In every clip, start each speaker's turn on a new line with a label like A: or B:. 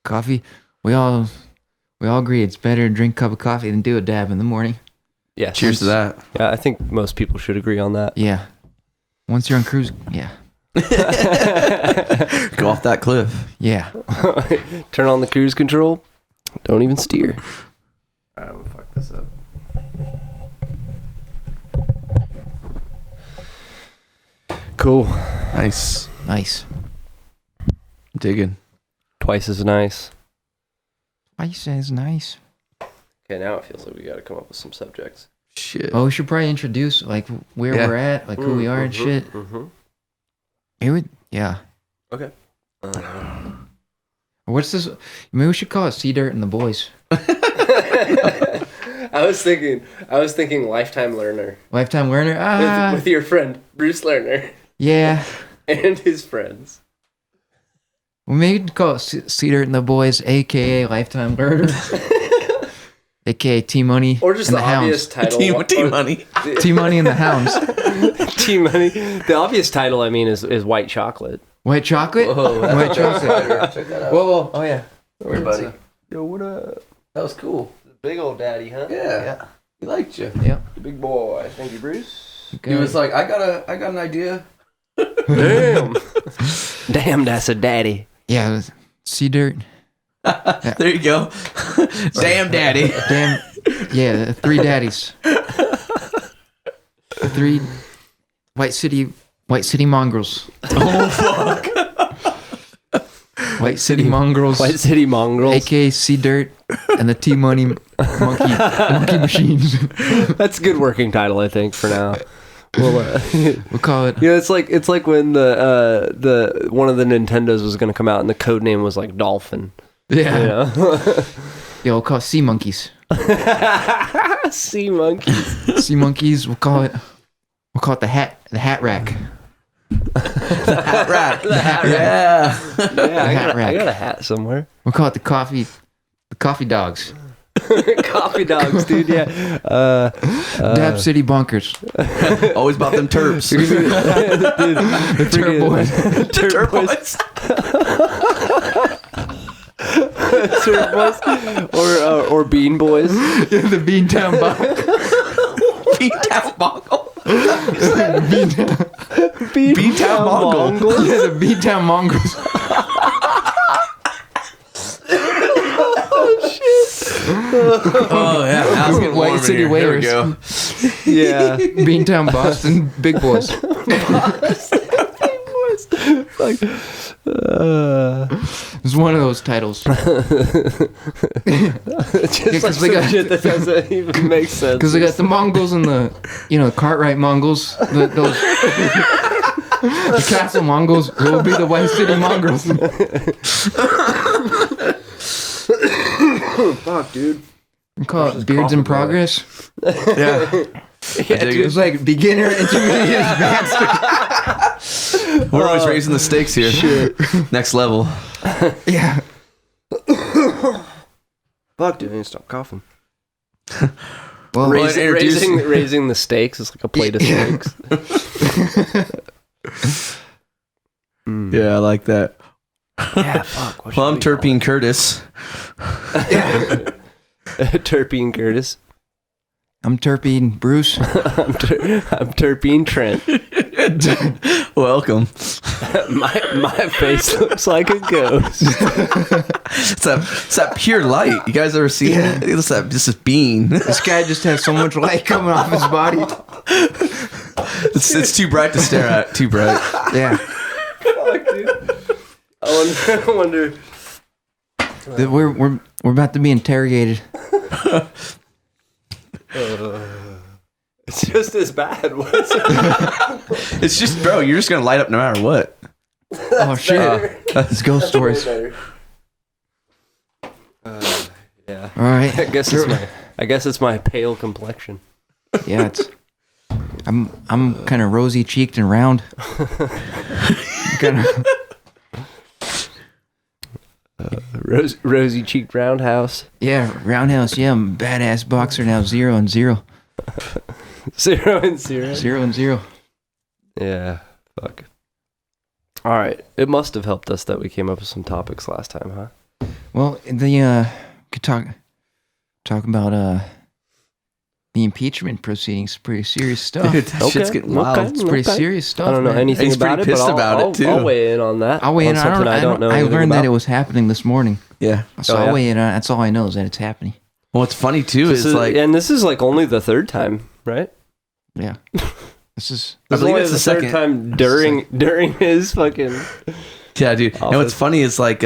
A: Coffee. We all agree it's better to drink a cup of coffee than do a dab in the morning.
B: Yeah.
C: Cheers to that.
B: Yeah, I think most people should agree on that.
A: Yeah. Once you're on cruise, yeah.
C: Go off that cliff.
A: Yeah.
B: Turn on the cruise control. Don't even steer.
C: I'm gonna fuck this up.
B: Cool.
C: Nice.
A: Nice.
C: Digging.
B: Twice as nice.
A: Spice is nice.
B: Okay, now it feels like we got to come up with some subjects.
C: Shit.
A: Oh, we should probably introduce like where we're at, like who we are and shit.
B: Mm-hmm.
A: It would, yeah.
B: Okay.
A: What's this? Maybe we should call it Cdirt and the Boys.
B: I was thinking lifetime learner.
A: Lifetime learner.
B: With your friend Bruce Lerner
A: Yeah.
B: and his friends.
A: We maybe call it Cdirt and the Boys, aka Lifetime Learner, aka T Money,
B: Or just
A: and
B: the obvious title.
C: Money.
A: T Money and the Hounds.
B: T Money. The obvious title, I mean, is White Chocolate.
A: White chocolate.
C: Whoa,
A: White chocolate.
C: Check that out.
A: Whoa. Oh yeah.
C: Everybody.
B: Yo, what up?
C: That was cool.
B: Big old daddy, huh?
C: Yeah. He liked you.
A: Yep.
B: Big boy. Thank you, Bruce.
C: He was like, I got an idea.
B: Damn. Damn, that's a daddy.
A: Yeah. Cdirt.
C: There you go. Damn daddy.
A: Damn. Yeah. The three daddies. The three White City mongrels.
C: Oh fuck.
A: White City mongrels.
B: White City mongrels.
A: AKA Cdirt and the T Money monkey machines.
B: That's a good working title, I think, for now. We'll
A: call it.
B: Yeah, it's like when the one of the Nintendos was gonna come out and the code name was like Dolphin.
A: Yeah.
B: You know?
A: Yeah, we'll call it Sea Monkeys.
B: Sea monkeys.
A: Sea Monkeys. We'll call it the hat rack.
C: The hat rack.
B: Yeah.
C: Yeah.
B: I got a hat somewhere.
A: We'll call it the coffee dogs.
B: Coffee dogs, dude. Yeah.
A: Dab City Bunkers.
C: Always about them terps.
A: The Turp Boys.
C: Turp boys.
B: Turp boys. Or Bean Boys.
A: The Beantown Bonk.
C: Beantown Mongol.
B: Beantown
C: Mongol.
A: Yeah, the Beantown Mongrels.
C: Oh yeah. Now it's getting
A: White
C: warm in
A: City
C: here. Here we
A: Waiters.
C: go.
B: Yeah.
A: Beantown Boston Big Boys.
B: Like,
A: It's one of those titles.
B: just like
A: they
B: some
A: got-
B: shit that doesn't even make sense.
A: Because they got the Mongols and the Cartwright Mongols. Those the Castle Mongols will be the White City Mongrels.
B: Fuck, dude.
A: We call it Beards in Progress.
C: Yeah.
B: Yeah, dude.
A: It's like beginner, intermediate, advanced.
C: We're always raising the stakes here. Next level.
A: Yeah.
B: Fuck, dude. I need to stop coughing.
A: Well,
B: Raising the stakes is like a plate of steaks.
C: Yeah, I like that.
B: Yeah, fuck.
C: Well, I'm Terpene Curtis.
B: Terpene Curtis.
A: I'm Terpene Bruce.
B: I'm Terpene Trent.
C: Welcome.
B: my face looks like a ghost.
C: It's that pure light. You guys ever seen it? It's that just a bean.
A: This guy just has so much light coming off his body.
C: It's too bright to stare at. Too bright.
A: Yeah.
B: Fuck, dude. I wonder.
A: That we're about to be interrogated.
B: It's just as bad. What's it?
C: It's just, bro, you're just gonna light up no matter what.
A: Oh shit. It's ghost stories.
B: Yeah.
A: All right.
B: I guess it's my pale complexion.
A: Yeah, I'm kind of rosy cheeked and round. Kinda.
B: Rosy cheeked roundhouse.
A: Yeah, roundhouse. Yeah, I'm a badass boxer now. 0-0.
B: 0-0.
A: 0-0.
B: Yeah. Fuck. All right. It must have helped us that we came up with some topics last time, huh?
A: Well, could talk about the impeachment proceedings. Pretty serious stuff.
C: Dude, that shit's getting wild.
A: It's pretty serious stuff.
B: I don't know
A: man.
B: anything
C: He's
B: about
C: pretty
B: it,
C: pissed
B: but
C: about it, too.
B: I'll weigh in on that.
A: I'll weigh in.
B: on something I don't know.
A: I
B: anything
A: learned
B: about.
A: that it was happening this morning.
C: Yeah.
A: So I'll weigh in on. That's all I know is that it's happening.
C: Well, what's funny too
B: This
C: is like,
B: and this is like only the third time, right?
A: Yeah. This is.
C: I believe
B: only
C: it's
B: the
C: the
B: third
C: second
B: time during his fucking.
C: Yeah, dude. And what's
B: Office.
C: funny is like,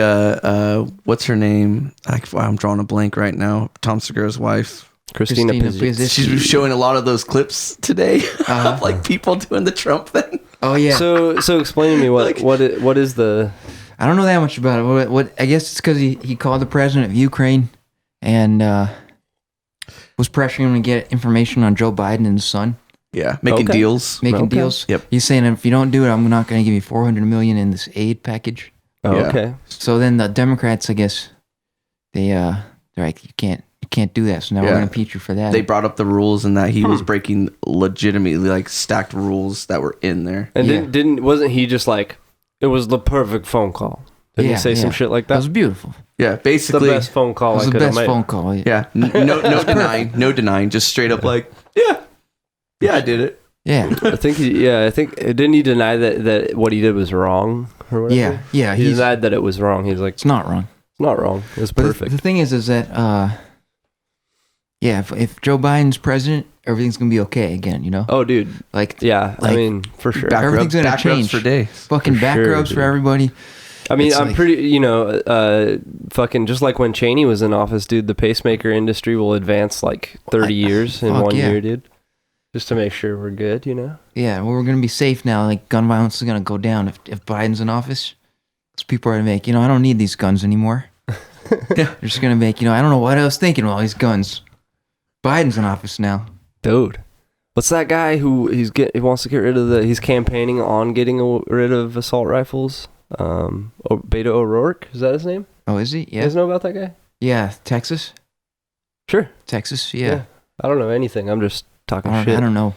C: what's her name? I'm drawing a blank right now. Tom Segura's wife.
B: Christina Pizzi.
C: She's showing a lot of those clips today of like people doing the Trump thing.
A: Oh yeah.
B: So explain to me what is the.
A: I don't know that much about it. What I guess it's because he called the president of Ukraine and was pressuring him to get information on Joe Biden and his son.
C: Yeah, making
B: Okay.
C: deals.
A: Making deals.
C: Yep.
A: He's saying if you don't do it, I'm not going to give you $400 million in this aid package.
B: Oh,
C: Yeah.
B: okay.
A: So then the Democrats, I guess, they're like, you can't do that. So now we're
C: Yeah.
A: going to impeach you for that.
C: They brought up the rules and that he was breaking legitimately like stacked rules that were in there.
B: And
A: Yeah.
B: wasn't he just like it was the perfect phone call? Didn't he say some shit like
A: That
B: that?
A: was beautiful.
C: Yeah,
B: The
C: basically.
B: best phone
A: It
B: call
A: was
B: I
A: the
B: could have
A: best
B: made.
A: phone call.
C: Yeah, no denying, just straight up like, yeah, I did it.
A: Yeah.
B: I think didn't he deny that what he did was wrong or whatever?
A: Yeah.
B: He denied that it was wrong. He's like,
A: It's not wrong.
B: it's not wrong. It was
A: But
B: perfect.
A: the thing is that, if Joe Biden's president, everything's going to be okay again, you know?
B: Oh, dude.
A: Like,
B: Yeah, I
A: like,
B: mean, for sure.
A: Everything's gonna
C: back rubs
A: change.
C: for days.
A: fucking
B: For
A: back
B: sure,
A: rubs for
B: dude.
A: everybody.
B: I mean,
A: It's
B: I'm
A: like-
B: pretty, fucking just like when Cheney was in office, dude, the pacemaker industry will advance like 30 years in
A: fuck
B: 1
A: yeah.
B: year, dude. Just to make sure we're good, you know?
A: Yeah, well, we're going to be safe now. Like, gun violence is going to go down if Biden's in office. Because people are going to make, I don't need these guns anymore. They're just going to make, I don't know what I was thinking with all these guns. Biden's in office now.
B: Dude. What's that guy who he wants to get rid of he's campaigning on getting rid of assault rifles? Beto O'Rourke, is that his name?
A: Oh, is he?
B: You
A: Yeah.
B: guys know about that guy?
A: Yeah, Texas.
B: Sure.
A: Texas, yeah.
B: I don't know anything. I'm just talking
A: I
B: shit.
A: don't know.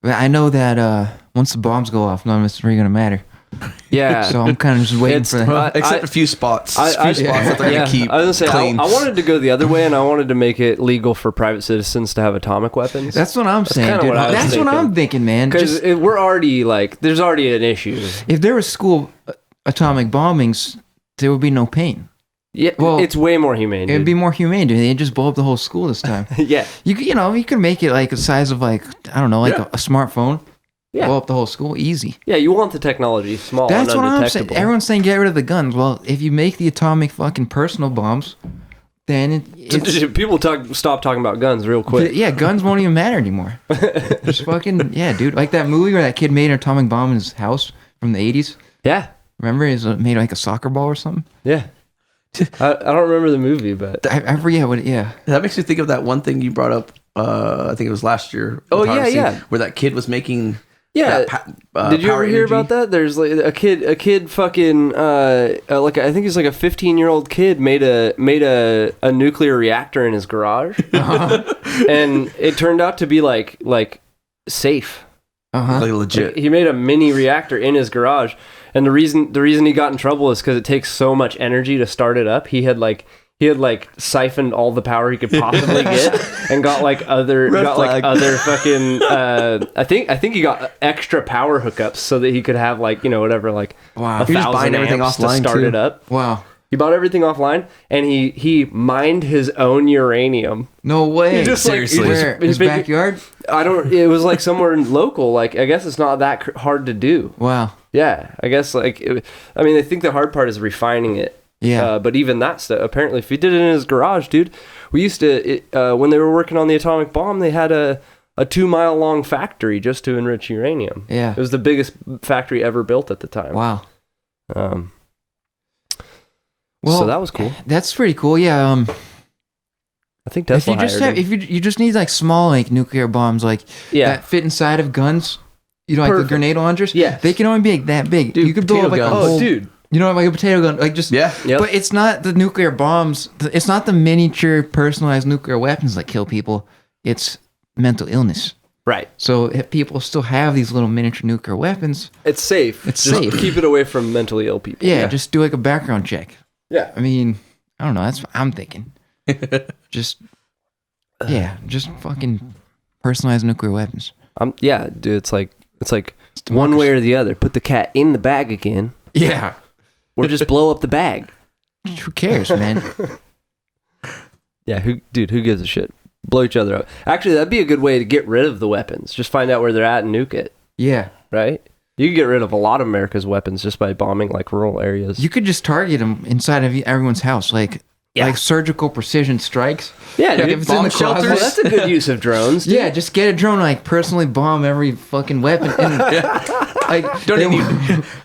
A: But I know that once the bombs go off, none of it's really going to matter.
B: Yeah.
A: So I'm kind of just waiting
B: It's-
A: for that.
C: Except a few spots.
B: I-
C: A few spots that they're gonna keep
B: I was gonna say
C: clean.
B: I wanted to go the other way, and I wanted to make it legal for private citizens to have atomic weapons.
A: That's what I'm saying,
B: kinda
A: dude.
B: what I was
A: That's what
B: thinking.
A: I'm thinking, man.
B: Because
A: Just,
B: we're already like, there's already an issue.
A: if there was school atomic bombings, there would be no pain.
B: Yeah,
A: Well,
B: it's way more humane.
A: It'd
B: Dude.
A: be more humane, dude. They'd just blow up the whole school this time.
B: Yeah,
A: You could make it like the size of like, I don't know, like
B: Yeah.
A: a smartphone.
B: Yeah.
A: Blow up the whole school, easy.
B: yeah. You want the technology small
A: That's
B: and
A: what I'm saying.
B: undetectable.
A: Everyone's saying get rid of the guns. Well, if you make the atomic fucking personal bombs, then
B: People stop talking about guns real quick.
A: yeah, guns won't even matter anymore. Just fucking dude. Like that movie where that kid made an atomic bomb in his house from the 80s.
B: Yeah,
A: Remember, he made like a soccer ball or something.
B: yeah. I don't remember the movie, but
A: I forget what. Yeah,
C: That makes me think of that one thing you brought up. I think it was last year.
B: Oh,
C: with
B: yeah,
C: Harvey,
B: yeah.
C: Where that kid was making.
B: yeah.
C: that
B: Did you
C: power
B: ever hear
C: energy.
B: about that? There's like a kid fucking like I think he's like a 15-year-old kid made a nuclear reactor in his garage, and it turned out to be like safe.
C: Like legit.
B: He made a mini reactor in his garage, and the reason he got in trouble is because it takes so much energy to start it up. He had siphoned all the power he could possibly get, and got other fucking. I think he got extra power hookups so that he could have
A: Wow.
B: 1,000
C: He was buying everything
B: amps to
C: offline,
B: start
C: too.
B: it up.
A: Wow.
B: He bought everything offline, and he mined his own uranium.
A: No way.
B: He just,
C: Seriously.
A: Where? His
B: big-
A: backyard?
B: It was like somewhere local. I guess it's not that hard to do.
A: Wow.
B: Yeah, I guess I think the hard part is refining it.
A: Yeah.
B: But even that stuff, apparently, if he did it in his garage, dude, we used to, when they were working on the atomic bomb, they had a 2-mile long factory just to enrich uranium.
A: Yeah.
B: It was the biggest factory ever built at the time.
A: Wow.
B: So that was cool.
A: That's pretty cool. Yeah.
B: I think
A: If
B: Tesla
A: you just
B: hired
A: have,
B: him.
A: if you just need like small like nuclear bombs like
B: Yeah.
A: that fit inside of guns, like
B: Perfect.
A: the grenade launchers.
B: Yes.
A: They can only be like that big.
C: Dude,
A: you could blow up like a
C: potato guns.
A: whole.
B: Oh, dude.
A: Like a potato gun, like just
C: Yeah.
B: Yep.
A: But it's not the nuclear bombs. It's not the miniature personalized nuclear weapons that kill people. It's mental illness.
B: Right.
A: So if people still have these little miniature nuclear weapons,
B: It's safe.
A: It's
B: Just
A: safe.
B: Keep it away from mentally ill people.
A: just do like a background check.
B: Yeah.
A: I mean, I don't know. That's what I'm thinking. Just fucking personalized nuclear weapons.
B: Yeah, dude. It's like one way or the other. Put the cat in the bag again,
A: Yeah.
B: or just blow up the bag.
A: Who cares, man?
B: Yeah, who gives a shit? Blow each other up. Actually, that'd be a good way to get rid of the weapons. Just find out where they're at and nuke it.
A: Yeah.
B: Right? You can get rid of a lot of America's weapons just by bombing like rural areas.
A: You could just target them inside of everyone's house, like surgical precision strikes.
B: Yeah, dude.
A: If it's in the closet,
B: Well, that's a good use of drones. Dude.
A: Yeah, just get a drone, like personally bomb every fucking weapon. And,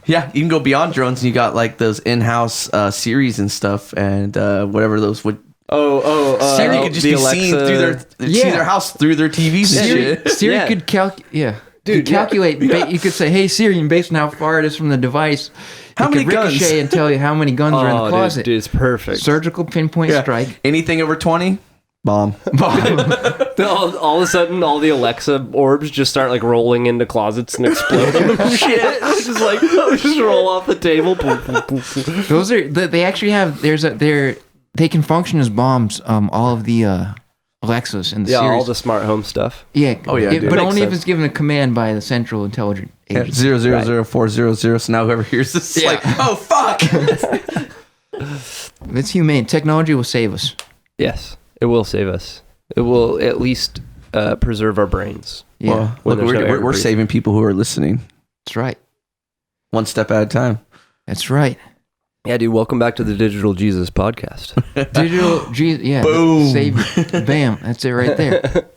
C: you can go beyond drones, and you got like those in-house series and stuff, and whatever those would. Siri could just be seen through their house through their TVs and shit.
A: Siri could calculate. You could say, "Hey Siri," and based on how far it is from the device,
C: how many guns?
A: Ricochet and tell you how many guns are in the closet.
B: Dude, it's perfect.
A: Surgical pinpoint strike.
C: Anything over 20, bomb.
B: all of a sudden, all the Alexa orbs just start like rolling into closets and exploding. Shit, it's just like just roll off the table.
A: Those are they actually have. They can function as bombs. All of the Alexas in the series.
B: All the smart home stuff.
A: Yeah.
C: Oh yeah,
A: but only if it's given a command by the Central Intelligence Agency.
C: 000400. So now whoever hears this is like, oh fuck.
A: It's humane. Technology will save us.
B: Yes, it will save us. It will at least preserve our brains.
A: Yeah.
C: Well, look, we're saving people who are listening.
A: That's right.
C: One step at a time.
A: That's right.
B: Yeah, dude. Welcome back to the Digital Jesus podcast.
A: Digital Jesus. Yeah.
C: Boom.
A: Save. Bam. That's it right there.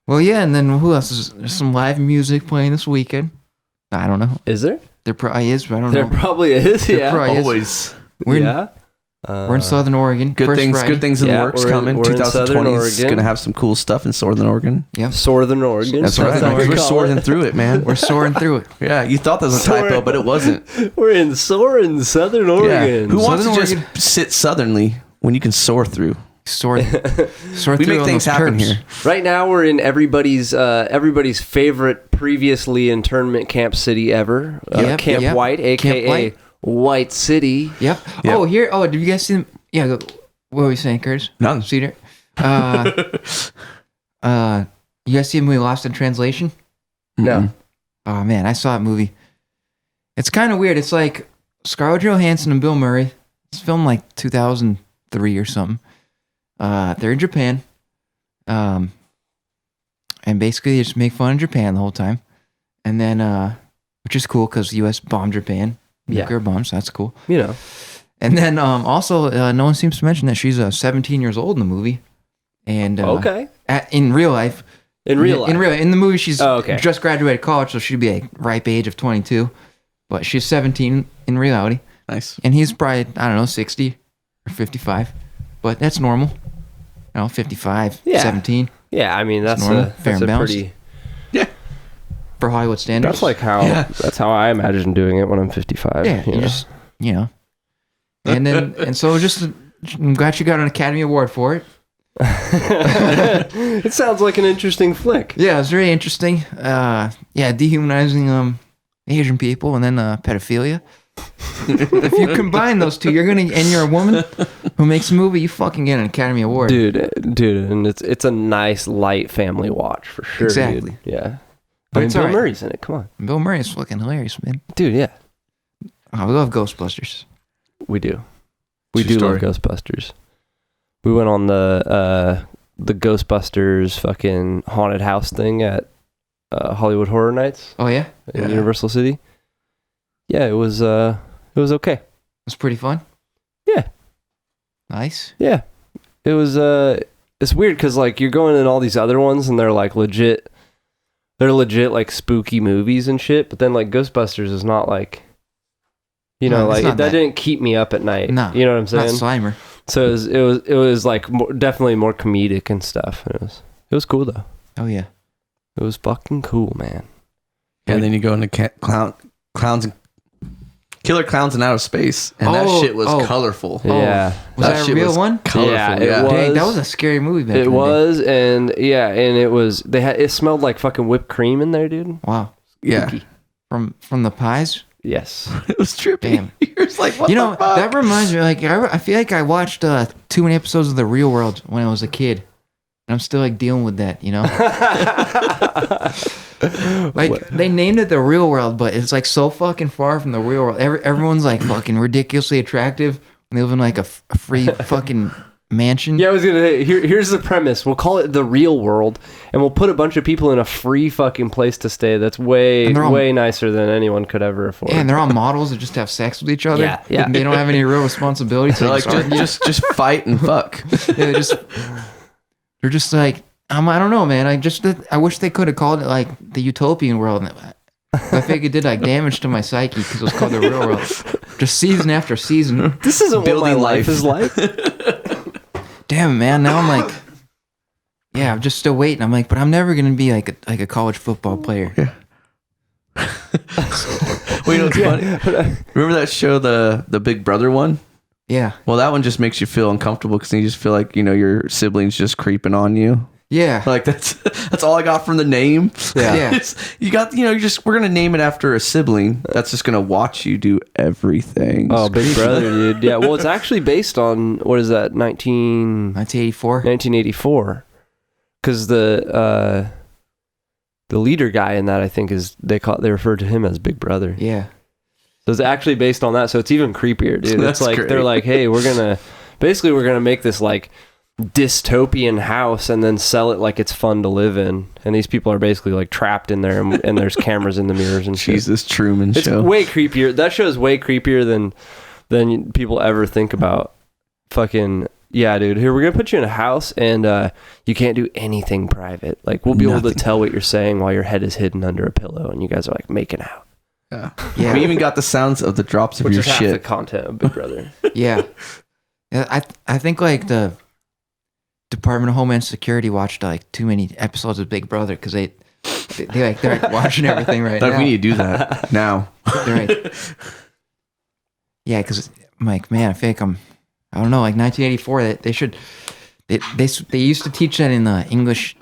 A: Well, yeah, and then who else? There's some live music playing this weekend. I don't know.
B: Is there?
A: There probably is, but I don't
B: There
A: know.
B: probably is.
A: There probably is.
C: Always.
A: We're in Southern Oregon.
C: Good
A: First
C: things.
A: Friday.
C: Good things in the works coming.
B: we're in Southern
C: 2020 is
B: Oregon.
C: gonna have some cool stuff in Southern Oregon.
A: Yeah.
B: Southern Oregon.
C: That's right.
B: how we
C: We're
B: call
C: soaring
B: it.
C: through it, man.
A: We're soaring through it.
C: Yeah, you thought that was a typo, but it wasn't.
B: We're in Soaring, Southern
C: Yeah.
B: Oregon.
C: Who wants to
A: Southern
C: just sit southernly when you can soar through?
A: Soar
C: We
A: through
C: make
A: on
C: things
A: those
C: happen
A: terms.
C: here.
B: Right now, we're in everybody's favorite previously internment camp city ever, Camp White, AKA
A: Camp White.
B: White City.
A: Yep.
C: Yep.
A: Oh, here. Oh, did you guys see them? Yeah. What were we saying, Curtis?
C: None.
A: Cedar. You guys see the movie Lost in Translation?
B: No.
A: Oh man, I saw that movie. It's kind of weird. It's like Scarlett Johansson and Bill Murray. It's filmed like 2003 or something. They're in Japan. And basically they just make fun of Japan the whole time. And then, which is cool because the U.S. bombed Japan. Nuclear bombs, so that's cool.
B: You know.
A: And then also, no one seems to mention that she's 17 years old in the movie. And
B: Okay.
A: In real life.
B: In real life.
A: In the movie, she's
B: okay.
A: just graduated college, so she'd be like ripe age of 22. But she's 17 in reality.
C: Nice.
A: And he's probably, I don't know, 60 or 55. But that's normal. 55,
B: Yeah.
A: 17
B: Yeah, I mean, that's
A: normal,
B: a,
A: fair
B: that's
A: and
B: a
A: balanced.
B: pretty...
A: for Hollywood standards.
B: That's like how...
C: Yeah.
B: That's how I imagine doing it when I'm 55.
A: Yeah,
B: you know?
A: just, And then, and so I'm glad she got an Academy Award for it.
B: It sounds like an interesting flick.
A: Yeah, it was very interesting. Dehumanizing Asian people and then pedophilia. If you combine those two, and you're a woman who makes a movie, you fucking get an Academy Award.
B: Dude, and it's a nice light family watch for sure.
A: Exactly.
B: Dude. Yeah.
A: But
B: I mean,
A: it's
B: Bill
A: alright.
B: Murray's in it. Come on,
A: Bill Murray is fucking hilarious, man.
B: dude. Yeah,
A: Oh, we love Ghostbusters.
B: we do. We
C: True
B: do love
C: story.
B: Ghostbusters. We went on the Ghostbusters fucking haunted house thing at Hollywood Horror Nights
A: Oh yeah,
B: in
C: Yeah.
B: Universal City. Yeah, it was okay.
A: it was pretty fun.
B: Yeah.
A: Nice.
B: Yeah, it was. It's weird because like you're going in all these other ones and they're like legit. They're legit like spooky movies and shit. But then like Ghostbusters is not like,
A: No, it's
B: like
A: not
B: that
A: that.
B: didn't keep me up at night.
A: No,
B: you know what I'm
A: Not
B: saying?
A: Slimer.
B: So it was like definitely more comedic and stuff. And it was cool though.
A: Oh yeah.
B: It was fucking cool, man.
C: And then you go into clowns and killer clowns in outer space, and that
A: Oh,
C: shit was
A: oh.
C: colorful.
B: Yeah.
A: Was that a
C: shit
A: real
C: was
A: one?
C: Colorful,
B: Yeah,
C: yeah.
B: it was.
A: Dang, that was a scary movie back in
B: It
A: the day.
B: was, and it was. It smelled like fucking whipped cream in there, dude.
A: Wow.
C: Yeah.
B: Spooky.
A: From the pies?
B: Yes.
C: It was trippy.
A: Damn.
C: You're just like, what
A: You
C: the
A: know,
C: fuck?
A: that reminds me, like, I feel like I watched too many episodes of The Real World when I was a kid. And I'm still, like, dealing with that, you know? Like, they named it The Real World, but it's, like, so fucking far from the real world. Everyone's, like, fucking ridiculously attractive. And they live in, like, a free fucking mansion.
B: Yeah, I was gonna say, here's the premise. We'll call it The Real World, and we'll put a bunch of people in a free fucking place to stay that's way nicer than anyone could ever afford.
A: Yeah, and they're all models that just have sex with each other.
B: Yeah.
A: And they don't have any real responsibility.
C: They're like, just fight and fuck.
A: Yeah, they're just like, I don't know, man. I wish they could have called it like the utopian world. I think it did like damage to my psyche because it was called The Real World. Just season after season.
B: This isn't what my life is like.
A: Damn, man. Now I'm like, yeah, I'm just still waiting. I'm like, but I'm never gonna be like a college football player.
C: Yeah. Well, you know what's funny? Remember that show, the Big Brother one?
A: Yeah.
C: Well, that one just makes you feel uncomfortable because you just feel like, you know, your siblings just creeping on you.
A: Yeah.
C: Like that's all I got from the name.
A: Yeah.
C: You got, you know, we're gonna name it after a sibling that's just gonna watch you do everything.
B: Oh, Big Brother, dude. Yeah. Well, it's actually based on, what is that? 1984. Because the leader guy in that, I think, is they refer to him as Big Brother.
A: Yeah.
B: So it's actually based on that. So it's even creepier, dude.
C: That's
B: It's like
C: great.
B: They're like, hey, we're gonna make this like dystopian house and then sell it like it's fun to live in. And these people are basically like trapped in there, and there's cameras in the mirrors and shit.
C: Jesus, Truman
B: It's
C: Show.
B: way creepier. That show is way creepier than people ever think about. Fucking yeah, dude. Here, we're gonna put you in a house, and you can't do anything private. Like, we'll be able to tell what you're saying while your head is hidden under a pillow, and you guys are like making out.
C: Yeah. We even got the sounds of the drops of
B: Which
C: your
B: is half
C: shit.
B: the content of Big Brother.
A: Yeah. I think like the Department of Homeland Security watched like too many episodes of Big Brother because they're like watching everything right now.
C: We need to do that now.
A: They're right. Yeah, because I'm like, man, I feel like I don't know, like 1984. They should. They used to teach that in English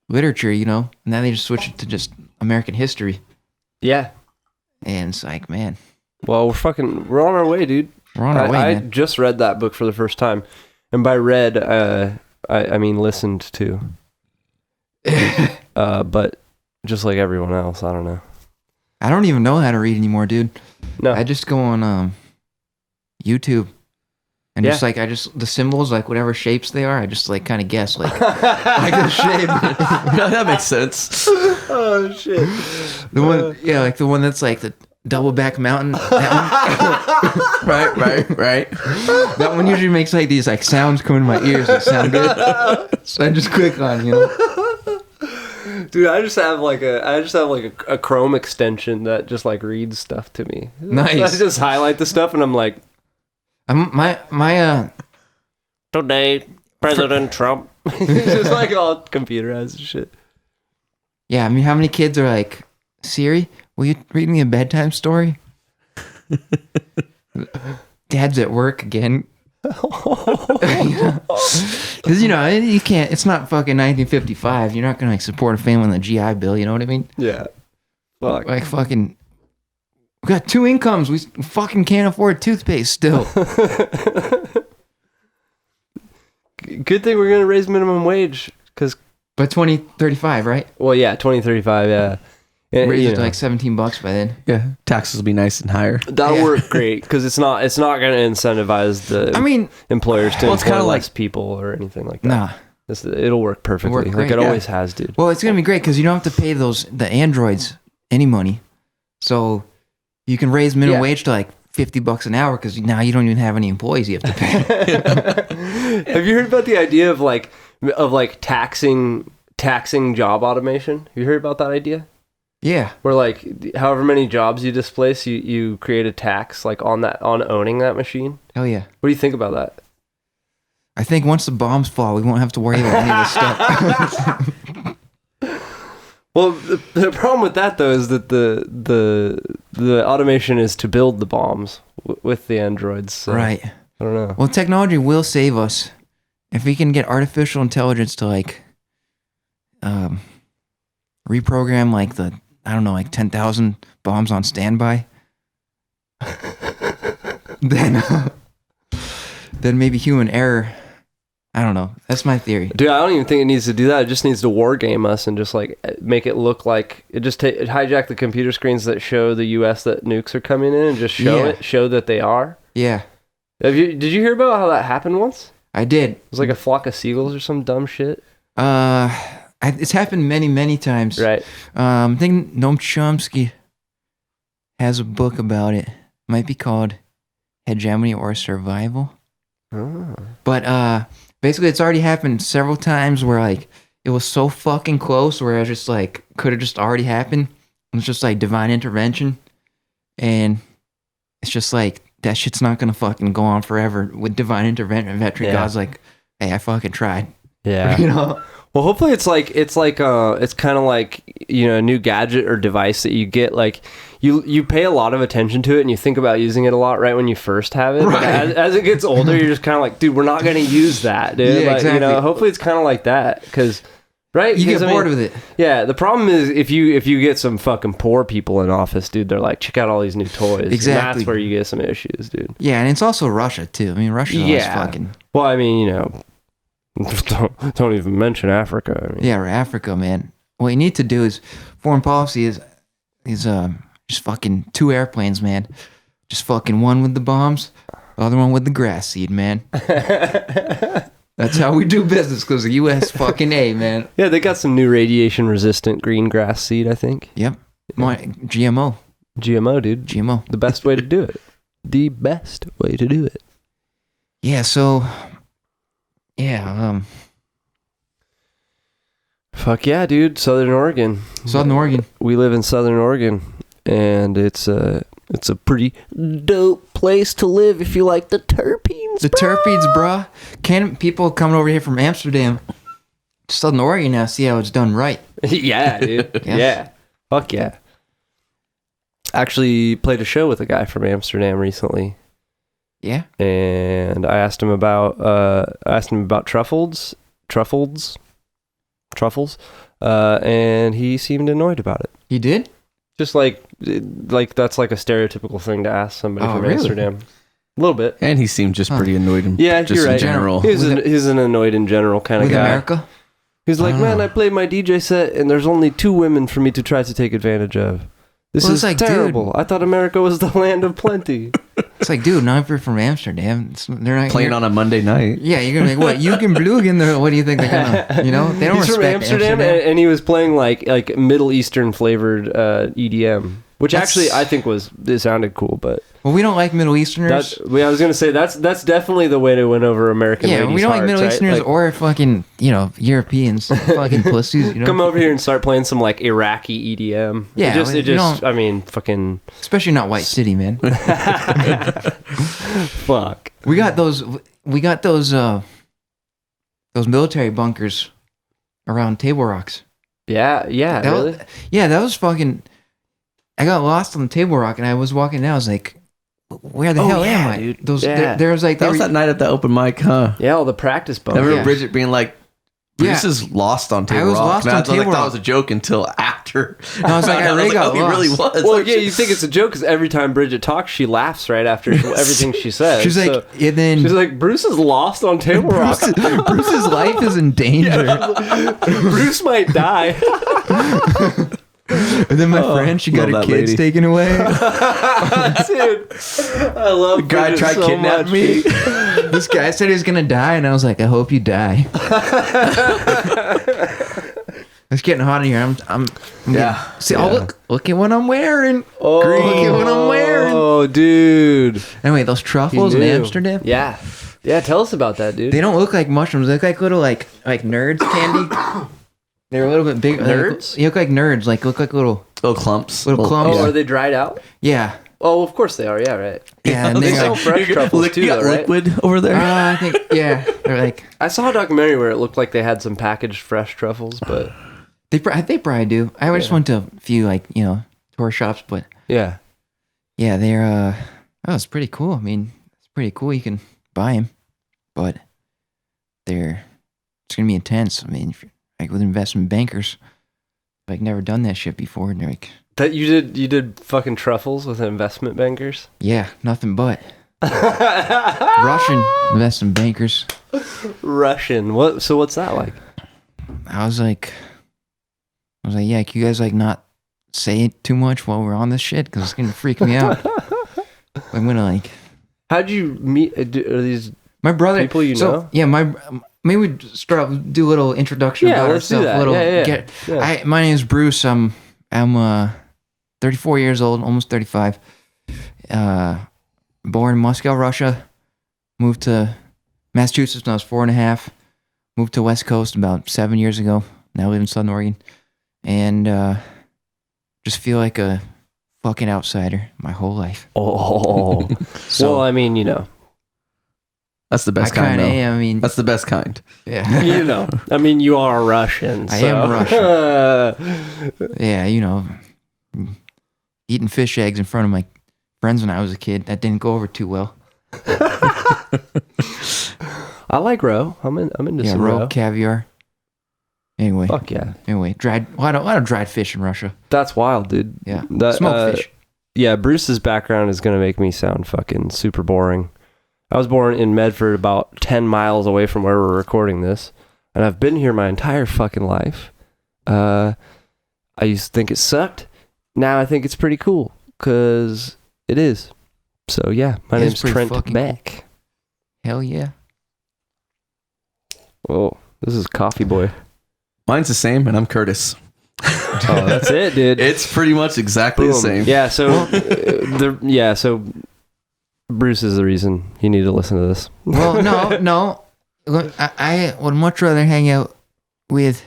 A: literature, you know, and now they just switch it to just American history.
B: Yeah.
A: And it's like, man,
B: Well, we're on our way, dude.
A: we're on our way,
B: I
A: man.
B: just read that book for the first time, and by read, I mean listened to. But just like everyone else, I don't know.
A: I don't even know how to read anymore, dude.
B: No,
A: I just go on YouTube and just like the symbols, like whatever shapes they are, I just like kind of guess like the shape.
C: That makes sense.
B: oh shit.
A: The one, like the one that's like the double back mountain. That one.
C: Right.
A: That one usually makes like these like sounds come in my ears that sound good. So I just click on, you know.
B: Dude, I just have like a Chrome extension that just like reads stuff to me.
A: Nice.
B: I just highlight the stuff and I'm like,
A: my
B: today President Trump. It's just like all computerized and shit.
A: yeah, I mean, how many kids are like, Siri, will you read me a bedtime story? Dad's at work again. Because, you know, you can't, it's not fucking 1955. You're not going to like support a family on the GI Bill, you know what I mean?
B: Yeah. Fuck.
A: Like fucking, we got two incomes. We fucking can't afford toothpaste still.
B: Good thing we're going to raise minimum wage because.
A: By 2035, right?
B: Well, yeah, 2035, yeah.
A: Raise it to like $17 by then.
C: Yeah, taxes will be nice and higher.
B: That'll work great because it's not going to incentivize the employers to employ less like, people or anything like that.
A: Nah.
B: It'll work perfectly. It always has, dude.
A: Well, it's going to be great because you don't have to pay the androids any money. So you can raise minimum wage to like $50 an hour because now you don't even have any employees you have to pay.
B: Have you heard about the idea of taxing job automation? Have you heard about that idea?
A: Yeah.
B: Where like however many jobs you displace, you create a tax like on owning that machine.
A: Hell yeah.
B: What do you think about that?
A: I think once the bombs fall, we won't have to worry about any of this stuff.
B: Well, the problem with that though is that the automation is to build the bombs with the androids. So
A: right.
B: I don't know.
A: Well, technology will save us if we can get artificial intelligence to like reprogram like 10,000 bombs on standby. then maybe human error. I don't know. That's my theory.
B: Dude, I don't even think it needs to do that. It just needs to war game us and just like make it look like it just hijack the computer screens that show the U.S. that nukes are coming in and just show that they are.
A: Yeah.
B: Did you hear about how that happened once?
A: I did.
B: It was like a flock of seagulls or some dumb shit.
A: It's happened many times.
B: Right.
A: I think Noam Chomsky has a book about it. Might be called Hegemony or Survival.
B: Oh.
A: But basically, it's already happened several times where like it was so fucking close where I was just like could have just already happened. It's just like divine intervention, and it's just like that shit's not gonna fucking go on forever with divine intervention. Veteran God's like, hey, I fucking tried.
B: Yeah.
A: You know.
B: Well, hopefully it's kind of like, you know, a new gadget or device that you get, like you pay a lot of attention to it and you think about using it a lot right when you first have it.
A: Right.
B: As it gets older, you're just kind of like, dude, we're not going to use that, dude.
A: Yeah,
B: like,
A: exactly.
B: You know, hopefully it's kind of like that because, right?
A: You get bored with it.
B: Yeah. The problem is if you get some fucking poor people in office, dude, they're like, check out all these new toys.
A: Exactly.
B: And that's where you get some issues, dude.
A: Yeah, and it's also Russia too. I mean, Russia's always fucking.
B: Well, I mean, you know. Don't even mention Africa. I mean.
A: Yeah, Africa, man. What you need to do is foreign policy is just fucking 2 airplanes, man. Just fucking one with the bombs, the other one with the grass seed, man. That's how we do business because the U.S. fucking A, man.
B: Yeah, they got some new radiation resistant green grass seed, I think.
A: Yep. GMO,
B: dude.
A: GMO.
B: The best way to do it. The best way to do it.
A: Yeah. So. Yeah.
B: Fuck yeah, dude. Southern Oregon. We live in Southern Oregon, and it's a pretty dope place to live if you like the terpenes.
A: The terpenes, bruh. Can people coming over here from Amsterdam, Southern Oregon now, see how it's done right?
B: Yeah, dude. Yeah. Fuck yeah. Actually played a show with a guy from Amsterdam recently.
A: Yeah.
B: And I asked him about truffles, and he seemed annoyed about it.
A: He did?
B: Just like that's like a stereotypical thing to ask somebody from
A: really?
B: Amsterdam. A little bit.
C: And he seemed just pretty annoyed.
B: Yeah,
C: just
B: you're right.
C: in general.
B: He's an annoyed in general kind of
A: with
B: guy.
A: America?
B: He's like, man, I played my DJ set, and there's only 2 women for me to try to take advantage of. This is like, terrible. Dude, I thought America was the land of plenty.
A: It's like, dude, not if you're from Amsterdam. They're not
C: playing on a Monday night.
A: Yeah, you're gonna be like, what? You can Blugen. What do you think they're gonna? You know, they don't
B: He's
A: respect
B: from Amsterdam. And he was playing like Middle Eastern flavored EDM, which actually I think it sounded cool, but.
A: Well, we don't like Middle Easterners.
B: I was gonna say that's definitely the way to win over American ladies'
A: we don't like Middle Easterners
B: like,
A: or fucking Europeans, fucking pussies. You know?
B: Come over here and start playing some like Iraqi EDM.
A: Yeah,
B: it just I mean, fucking.
A: Especially not White City, man.
B: Fuck.
A: We got those military bunkers around Table Rocks.
B: Yeah, really.
A: That was fucking. I got lost on the Table Rock and I was walking down. I was like, where the hell am I?
B: Dude.
A: There was like
C: that was that night at the open mic, huh?
B: Yeah, all the practice bunkers.
C: I remember Bridget being like, "This is lost on Table Rock."
A: Lost on Table Rock.
C: That was a joke until after.
A: And I was like, I really got lost.
C: It really was.
B: Well, yeah, you think it's a joke because every time Bridget talks, she laughs right after everything she says.
A: She's like, and then
B: she's like, Bruce is lost on Table Rock.
A: Bruce's life is in danger.
B: Bruce might die.
A: And then my friend, she got her kids taken away.
B: Dude, I love the
C: guy tried to kidnap me.
A: This guy said he was gonna die, and I was like, I hope you die. It's getting hot in here. I'm see, look at what I'm wearing.
B: Oh,
A: look at what I'm wearing.
B: Oh, dude.
A: Anyway, those truffles in Amsterdam.
B: Yeah. Tell us about that, dude.
A: They don't look like mushrooms. They look like little like nerds candy. They're a little bit big.
B: Nerds?
A: You look like nerds. Look like little
C: clumps.
A: Little clumps.
B: Oh, are they dried out?
A: Yeah.
B: Oh, of course they are. Yeah, right.
A: Yeah, and
B: they sell fresh truffles too, though, right?
C: Liquid over there.
A: I think they're like.
B: I saw a documentary where it looked like they had some packaged fresh truffles, but
A: they probably do. I just went to a few tour shops, but
B: yeah,
A: they're it's pretty cool. I mean, it's pretty cool. You can buy them, but it's gonna be intense. I mean, if you're, like with investment bankers, like never done that shit before, and they're like.
B: That you did fucking truffles with investment bankers?
A: Yeah, nothing but Russian investment bankers.
B: Russian. What? So what's that like?
A: I was like, yeah, can you guys like not say it too much while we're on this shit? Because it's gonna freak me out. I'm gonna like.
B: How'd you meet? Are these
A: my brother?
B: People you know?
A: Yeah, maybe we start off, do a little introduction about
B: let's
A: ourselves.
B: do that. Yeah.
A: My name is Bruce. I'm 34 years old, almost 35. Born in Moscow, Russia. Moved to Massachusetts when I was 4.5. Moved to West Coast about 7 years ago. Now I live in Southern Oregon. And just feel like a fucking outsider my whole life.
B: Oh. So, well, I mean, you know.
C: That's the best kind, though.
A: I mean,
C: that's the best kind.
A: Yeah.
B: You know. I mean, you are Russian. So.
A: I am Russian. Yeah, you know. Eating fish eggs in front of my friends when I was a kid. That didn't go over too well.
B: I like roe. I'm into some roe.
A: Caviar. Anyway.
B: Fuck yeah.
A: Anyway, a lot of dried fish in Russia.
B: That's wild, dude.
A: Yeah.
B: Smoked fish. Yeah, Bruce's background is going to make me sound fucking super boring. I was born in Medford, about 10 miles away from where we're recording this, and I've been here my entire fucking life. I used to think it sucked. Now I think it's pretty cool, because it is. So yeah, my name's Trent Beck.
A: Cool. Hell yeah.
B: Whoa, this is Coffee Boy.
C: Mine's the same, and I'm Curtis.
B: Oh, that's it, dude.
C: It's pretty much exactly the same.
B: Yeah, so Bruce is the reason you need to listen to this.
A: Well, no. I would much rather hang out with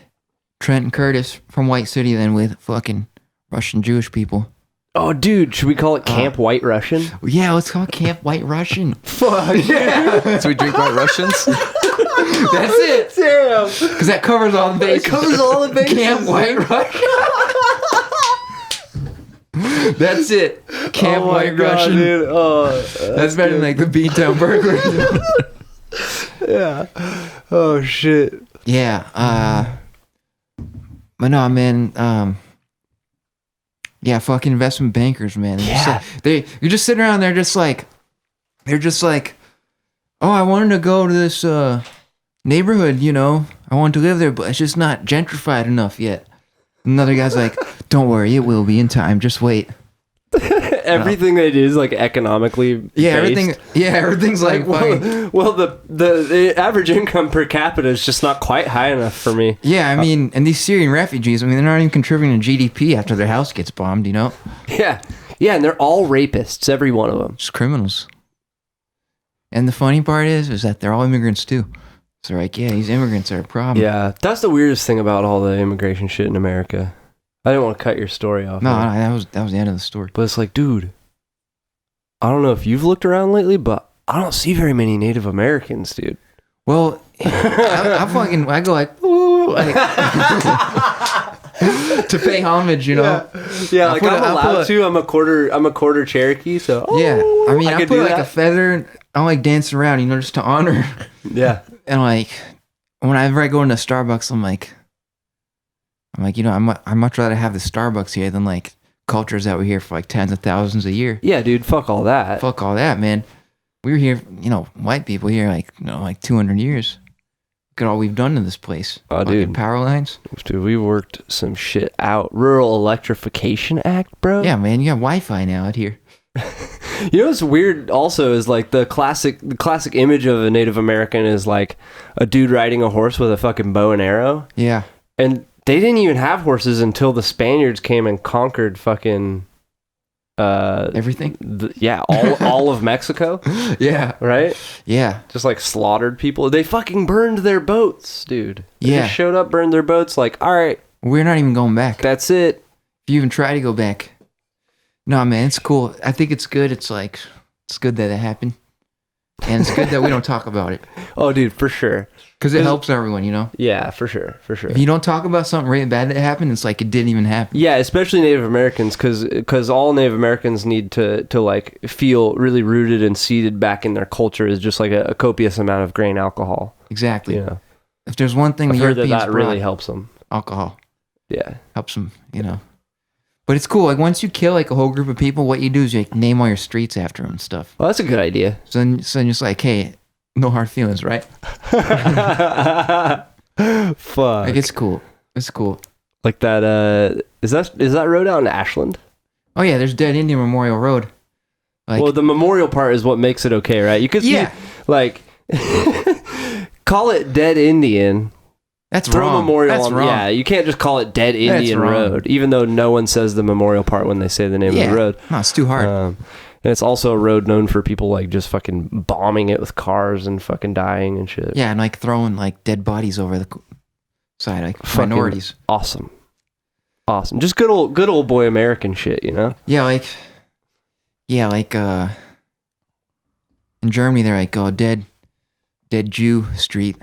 A: Trent and Curtis from White City than with fucking Russian Jewish people.
B: Oh, dude, should we call it Camp White Russian?
A: Yeah, let's call it Camp White Russian.
B: Fuck yeah.
C: So we drink White Russians?
A: That's it.
B: Damn.
A: Because that covers all the bases.
B: It covers all the bases.
A: Camp White Russian. That's it. Camp White Russian.
B: Dude. Oh,
A: that's better than like the Beantown Burglar.
B: Yeah. Oh shit.
A: Yeah. But no, man. Yeah, fucking investment bankers, man.
B: Yeah.
A: You're just sitting around there, they're just like, oh, I wanted to go to this neighborhood, you know. I want to live there, but it's just not gentrified enough yet. Another guy's like, don't worry, it will be in time. Just wait.
B: Everything they do is like economically based.
A: Everything's like
B: well, the average income per capita is just not quite high enough for me.
A: Yeah, I mean, and these Syrian refugees, I mean, they're not even contributing to GDP after their house gets bombed, you know?
B: Yeah, and they're all rapists, every one of them.
A: Just criminals. And the funny part is that they're all immigrants too. So like, yeah, these immigrants are a problem.
B: Yeah, that's the weirdest thing about all the immigration shit in America. I didn't want to cut your story off.
A: No, that was the end of the story.
B: But it's like, dude, I don't know if you've looked around lately, but I don't see very many Native Americans, dude.
A: Well, I go like, ooh, like to pay homage, you know.
B: Yeah, like I'm allowed to. I'm a quarter Cherokee, so
A: yeah. I mean, I put like a feather. I'm like dancing around, you know, just to honor.
B: Yeah.
A: And like, whenever I go into Starbucks, I'm like, you know, I'd much rather have the Starbucks here than like cultures that were here for like tens of thousands a year.
B: Yeah, dude, fuck all that.
A: Fuck all that, man. We were here, you know, white people here like, you know, like 200 years. Look at all we've done to this place.
B: Oh,
A: fucking
B: dude.
A: Power lines.
B: Dude, we worked some shit out. Rural Electrification Act, bro.
A: Yeah, man, you got Wi-Fi now out here.
B: You know what's weird also is like the classic image of a Native American is like a dude riding a horse with a fucking bow and arrow.
A: Yeah.
B: And they didn't even have horses until the Spaniards came and conquered fucking
A: everything.
B: All of Mexico.
A: Yeah.
B: Right?
A: Yeah.
B: Just like slaughtered people. They fucking burned their boats, dude. They just showed up, burned their boats, like, all right.
A: We're not even going back.
B: That's it.
A: If you even try to go back. No, man, it's cool. I think it's good. It's like, it's good that it happened. And it's good that we don't talk about it.
B: Oh, dude, for sure.
A: Because it helps everyone, you know?
B: Yeah, for sure.
A: If you don't talk about something really bad that happened, it's like it didn't even happen.
B: Yeah, especially Native Americans, because all Native Americans need to like feel really rooted and seated back in their culture is just like a copious amount of grain alcohol.
A: Exactly.
B: You know?
A: If there's one thing
B: I've
A: the
B: heard
A: Europeans
B: that really helps them.
A: Alcohol.
B: Yeah.
A: Helps them, you know. But it's cool. Like once you kill like a whole group of people, what you do is you like, name all your streets after them and stuff.
B: Well, that's a good idea.
A: So then it's like, hey, no hard feelings, right?
B: Fuck.
A: Like it's cool. It's cool.
B: Like that. Is that road out in Ashland?
A: Oh yeah, there's Dead Indian Memorial Road. Like,
B: well, the memorial part is what makes it okay, right? You could like call it Dead Indian.
A: That's
B: Throw
A: wrong.
B: memorial
A: That's
B: on,
A: wrong.
B: yeah, you can't just call it Dead Indian Road, even though no one says the memorial part when they say the name of the road.
A: No, it's too hard.
B: And it's also a road known for people like just fucking bombing it with cars and fucking dying and shit.
A: Yeah, and like throwing like dead bodies over the side, like
B: Fucking
A: minorities.
B: Awesome. Just good old boy American shit, you know?
A: Yeah, like in Germany they're like, oh, dead Jew street.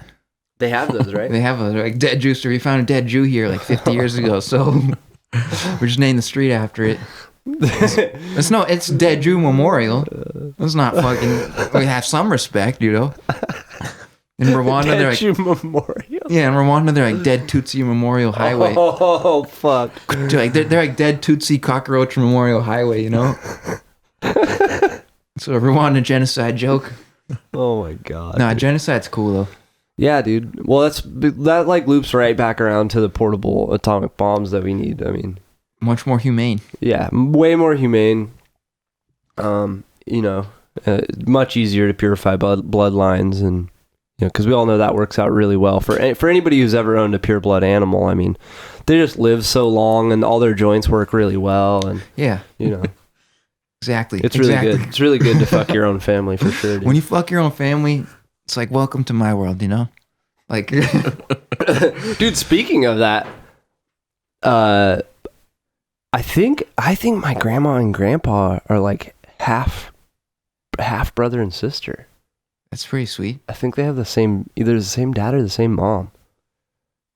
B: They have those, right?
A: They have a like dead Jew street. We found a dead Jew here like 50 years ago, so we're just naming the street after it. It's Dead Jew Memorial. It's not fucking. We have some respect, you know. In Rwanda,
B: Dead
A: they're like
B: Jew Memorial.
A: Yeah, in Rwanda they're like Dead Tutsi Memorial Highway.
B: Oh fuck!
A: Like they're like Dead Tutsi Cockroach Memorial Highway, you know. So a Rwanda genocide joke.
B: Oh my god!
A: Nah, genocide's cool though.
B: Yeah, dude. Well, that like loops right back around to the portable atomic bombs that we need. I mean,
A: much more humane.
B: Yeah, way more humane. Much easier to purify bloodlines, and because we all know that works out really well for anybody who's ever owned a pure blood animal. I mean, they just live so long, and all their joints work really well, and
A: exactly.
B: It's really good. It's really good to fuck your own family for sure. Dude.
A: When you fuck your own family, it's like welcome to my world, you know? Like
B: dude, speaking of that, I think my grandma and grandpa are like half brother and sister.
A: That's pretty sweet.
B: I think they have either the same dad or the same mom.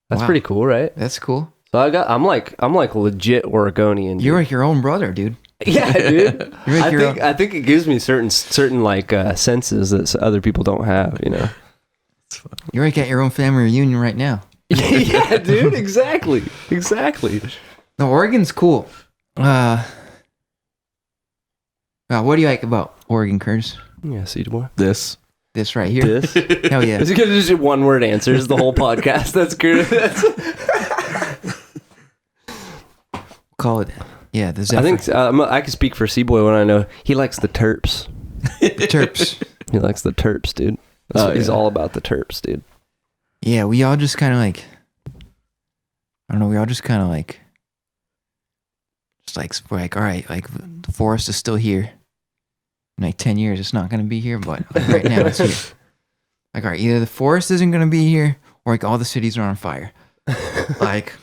B: That's pretty cool, right?
A: That's cool.
B: So I'm like legit Oregonian. Dude.
A: You're like your own brother, dude.
B: Yeah, dude. I think it gives me certain like senses that other people don't have, you know.
A: You're like at your own family reunion right now.
B: Yeah, dude. Exactly.
A: No, Oregon's cool. What do you like about Oregon, Curtis?
B: Yeah, see boy.
C: This
A: right here.
B: This?
A: Hell yeah.
B: It's gonna just one word answers the whole podcast. That's good.
A: Call it. Yeah, the Zephyr.
B: I think I can speak for C-Boy when I know he likes the terps.
A: Terps.
B: He likes the terps, dude. He's all about the terps, dude.
A: Yeah, we all just kind of like, I don't know, we all just kind of like, we're like, all right, like the forest is still here. In like 10 years, it's not going to be here, but like, right now it's here. Like, all right, either the forest isn't going to be here or like all the cities are on fire. like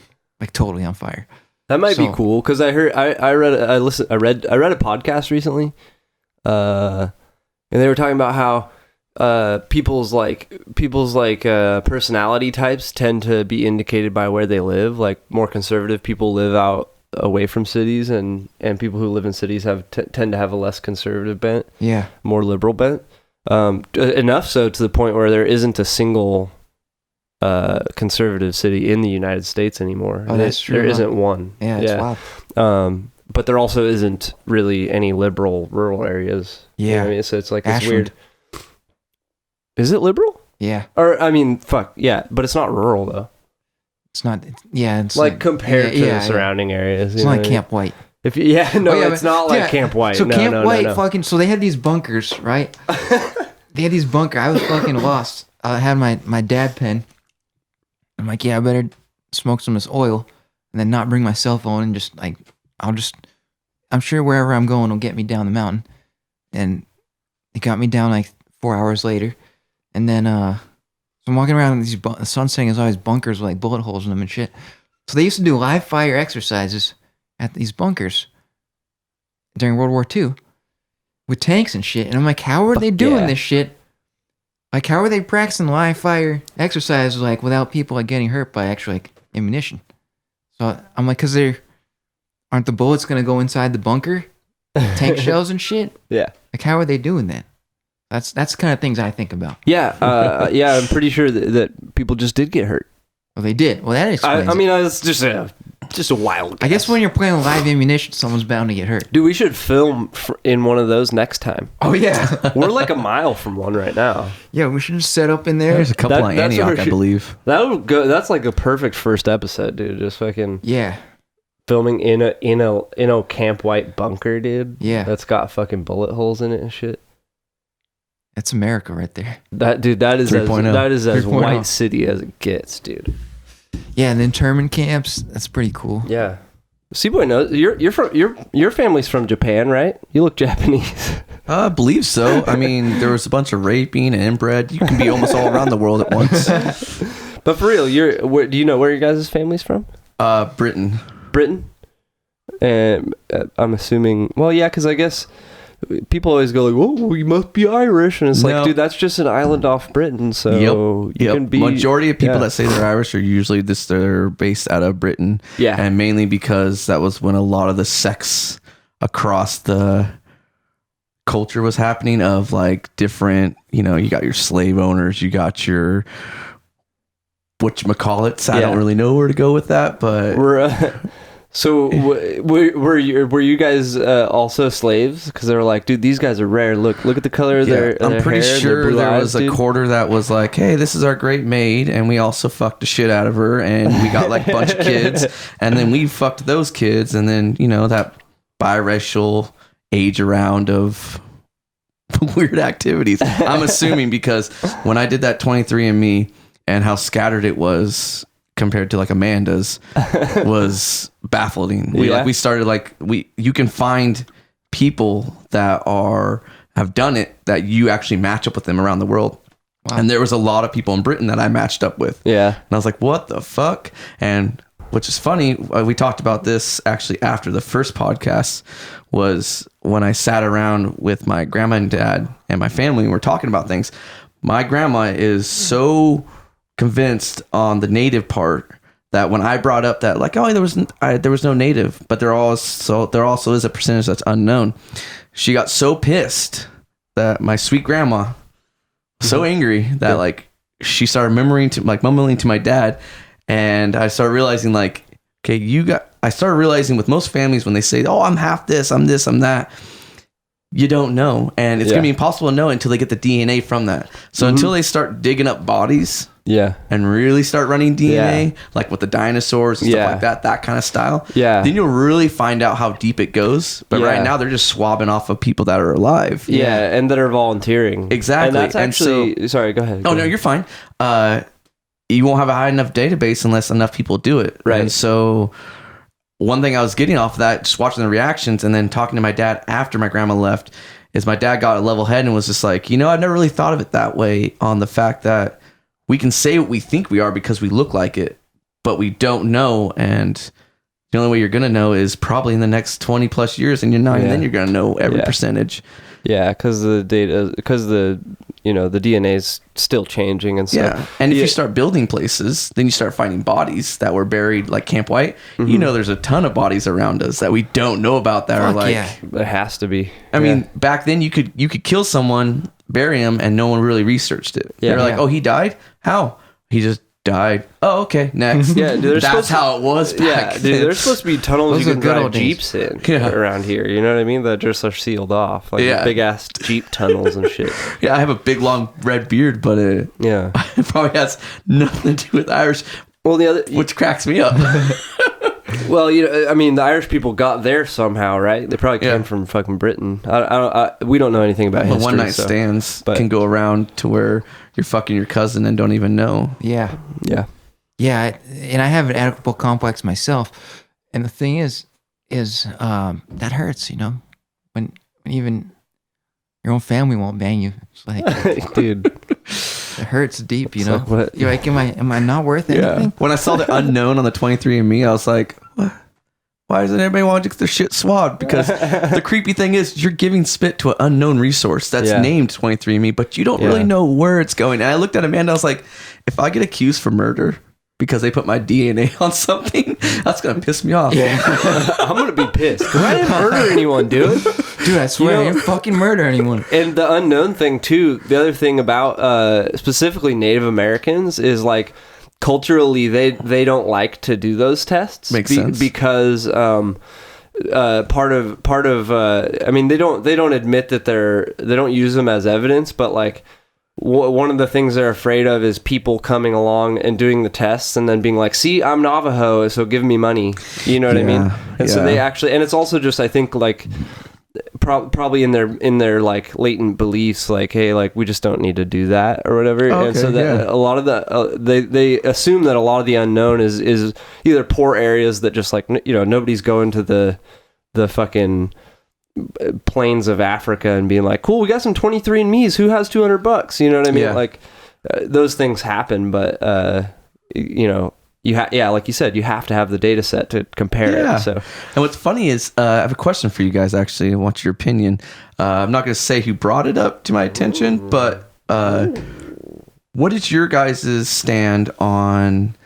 A: totally on fire.
B: That might be cool because I read a podcast recently, and they were talking about how people's personality types tend to be indicated by where they live. Like more conservative people live out away from cities, and people who live in cities tend to have a less conservative bent.
A: Yeah,
B: more liberal bent. Enough so to the point where there isn't a single conservative city in the United States anymore.
A: Oh, that's true.
B: There isn't one.
A: Yeah, it's wild.
B: But there also isn't really any liberal rural areas.
A: Yeah.
B: You know what I mean? So it's like this
A: Ashland.
B: weird. Is it liberal?
A: Yeah.
B: Or I mean, fuck yeah, but it's not rural though.
A: It's not. Yeah, it's
B: like compared to the surrounding areas.
A: It's not like Camp White.
B: It's not like Camp White.
A: So
B: no,
A: Camp White,
B: no.
A: fucking. So they had these bunkers, right? They had these bunkers. I was fucking lost. I had my dad pen. I'm like, yeah, I better smoke some of this oil and then not bring my cell phone and just like, I'm sure wherever I'm going will get me down the mountain. And it got me down like 4 hours later. And then, so I'm walking around with the sun setting is always bunkers with like bullet holes in them and shit. So they used to do live fire exercises at these bunkers during World War II with tanks and shit. And I'm like, how are they doing this shit? Like, how are they practicing live fire exercises like without people like getting hurt by actual like ammunition? So I'm like, cause aren't the bullets gonna go inside the bunker, tank shells and shit?
B: Yeah.
A: Like, how are they doing that? That's the kind of things I think about.
B: Yeah, I'm pretty sure that people just did get hurt.
A: Well, they did. Well, that explains.
B: I mean, it's just Just a wild guess.
A: I guess when you're playing live ammunition, someone's bound to get hurt.
B: Dude, we should film in one of those next time.
A: Oh, yeah.
B: We're like a mile from one right now.
A: Yeah, we should just set up in there.
C: There's a couple on Antioch, I believe.
B: That would go. That's like a perfect first episode, dude. Just fucking filming in a Camp White bunker, dude.
A: Yeah,
B: that's got fucking bullet holes in it and shit.
A: That's America right there.
B: That is as white city as it gets, dude.
A: Yeah, and the internment camps. That's pretty cool.
B: Yeah. C-Boy knows your family's from Japan, right? You look Japanese.
C: I believe so. I mean, there was a bunch of raping and inbred. You can be almost all around the world at once.
B: But for real, do you know where your guys' family's from?
C: Britain.
B: Britain? And I'm assuming. Well, yeah, because I guess people always go like, "Oh, we must be Irish," and it's like, dude, that's just an island off Britain. So you can be.
C: Majority of people that say they're Irish are usually they're based out of Britain.
B: Yeah,
C: and mainly because that was when a lot of the sex across the culture was happening. Of like different, you got your slave owners, you got your whatchamacallits. I don't really know where to go with that, but
B: So were you guys also slaves? Because they were like, dude, these guys are rare. Look at the color of their
C: I'm pretty
B: hair,
C: sure there was
B: dude.
C: a quarter that was like, hey, this is our great maid, and we also fucked the shit out of her, and we got like a bunch of kids, and then we fucked those kids, and then that biracial age around of weird activities. I'm assuming because when I did that 23andMe and how scattered it was compared to like Amanda's was baffling. We started you can find people that have done it that you actually match up with them around the world. Wow. And there was a lot of people in Britain that I matched up with. Yeah. And I was like, what the fuck? And which is funny, we talked about this actually after the first podcast, was when I sat around with my grandma and dad and my family and we're talking about things. My grandma is so convinced on the native part that when I brought up that like, oh, there was no native, but there also is a percentage that's unknown. She got so pissed that my sweet grandma was so angry that like she started mumbling to my dad, and I started realizing like, okay, I started realizing with most families when they say, oh, I'm half this, I'm that. You don't know, and it's gonna be impossible to know until they get the DNA from that. So until they start digging up bodies, and really start running DNA, like with the dinosaurs and stuff like that kind of style, then you'll really find out how deep it goes. But right now they're just swabbing off of people that are alive,
B: and that are volunteering.
C: Exactly,
B: and that's actually sorry. Go ahead.
C: No, you're fine. You won't have a high enough database unless enough people do it, right? And so one thing I was getting off of that, just watching the reactions and then talking to my dad after my grandma left, is my dad got a level head and was just like, I've never really thought of it that way, on the fact that we can say what we think we are because we look like it, but we don't know. And the only way you're going to know is probably in the next 20 plus years, and then you're going to know every percentage. Yeah, because the DNA is still changing and stuff. Yeah, and if you start building places, then you start finding bodies that were buried, like Camp White. There's a ton of bodies around us that we don't know about that are like. Yeah,
B: there has to be.
C: I mean, back then you could kill someone, bury him, and no one really researched it. Yeah, they're like, oh, he died? How? He just died. Oh, okay. Next. Yeah, dude, that's how it was back then.
B: Dude, there's supposed to be tunnels you can drive Jeeps in around here. You know what I mean? That just are sealed off, like big ass Jeep tunnels and shit.
C: Yeah, I have a big long red beard, but it probably has nothing to do with Irish. Well, which cracks me up.
B: Well, I mean, the Irish people got there somehow, right? They probably came from fucking Britain. We don't know anything about history.
C: One night stands can go around to where you're fucking your cousin and don't even know.
A: Yeah. And I have an adequate complex myself. And the thing is that hurts, when even your own family won't bang you. It's like, dude, it hurts deep, You're like, am I not worth anything?
C: Yeah. When I saw the unknown on the 23andMe, I was like, what? Why doesn't everybody want to get their shit swabbed? Because the creepy thing is you're giving spit to an unknown resource that's named 23andMe, but you don't really know where it's going. And I looked at Amanda, I was like, if I get accused for murder because they put my DNA on something, that's going to piss me off.
B: Yeah. I'm going to be pissed. Because I didn't murder anyone, dude.
A: Dude, I swear, I didn't fucking murder anyone.
B: And the unknown thing, too, the other thing about specifically Native Americans is like, culturally they don't like to do those tests.
C: Makes sense.
B: Because part of I mean, they don't admit that they don't use them as evidence, but like one of the things they're afraid of is people coming along and doing the tests and then being like, see, I'm Navajo, so give me money. You know what I mean? And so they actually, and it's also just, I think, like probably in their like latent beliefs, like, hey, like we just don't need to do that or whatever.
C: Okay,
B: and so that a lot of the they assume that a lot of the unknown is either poor areas that just like, you know, nobody's going to the fucking plains of Africa and being like, cool, we got some 23andMe's, who has $200? You know what I mean? Like those things happen, but you know, like you said, you have to have the data set to compare it. So,
C: and what's funny is I have a question for you guys. Actually, I want your opinion. I'm not going to say who brought it up to my attention, but what is your guys' stand on?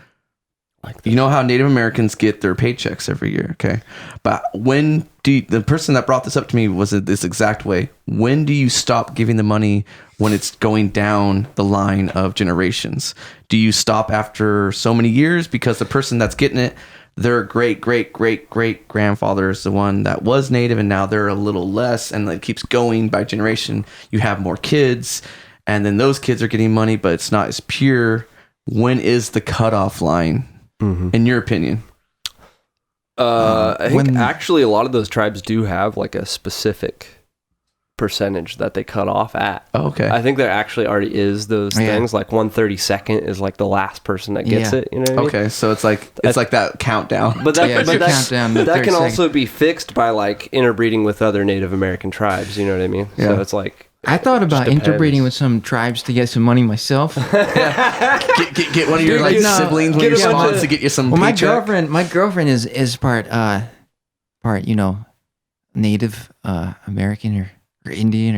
C: You know how Native Americans get their paychecks every year, okay? But when the person that brought this up to me was this exact way. When do you stop giving the money when it's going down the line of generations? Do you stop after so many years because the person that's getting it, their great grandfather is the one that was Native and now they're a little less, and it keeps going by generation. You have more kids, and then those kids are getting money, but it's not as pure. When is the cutoff line? In your opinion?
B: I think actually a lot of those tribes do have like a specific percentage that they cut off at.
C: Oh, okay.
B: I think there actually already is those things. Like 132nd is like the last person that gets it. You know what I mean?
C: Okay, so it's like that countdown.
B: But that
A: countdown.
B: That can also be fixed by like interbreeding with other Native American tribes. You know what I mean?
C: Yeah.
B: So it's like,
A: I thought about interbreeding with some tribes to get some money myself.
C: Get one of your like siblings, one of your spawns to get you some.
A: Well, my girlfriend is part you know, Native American or Indian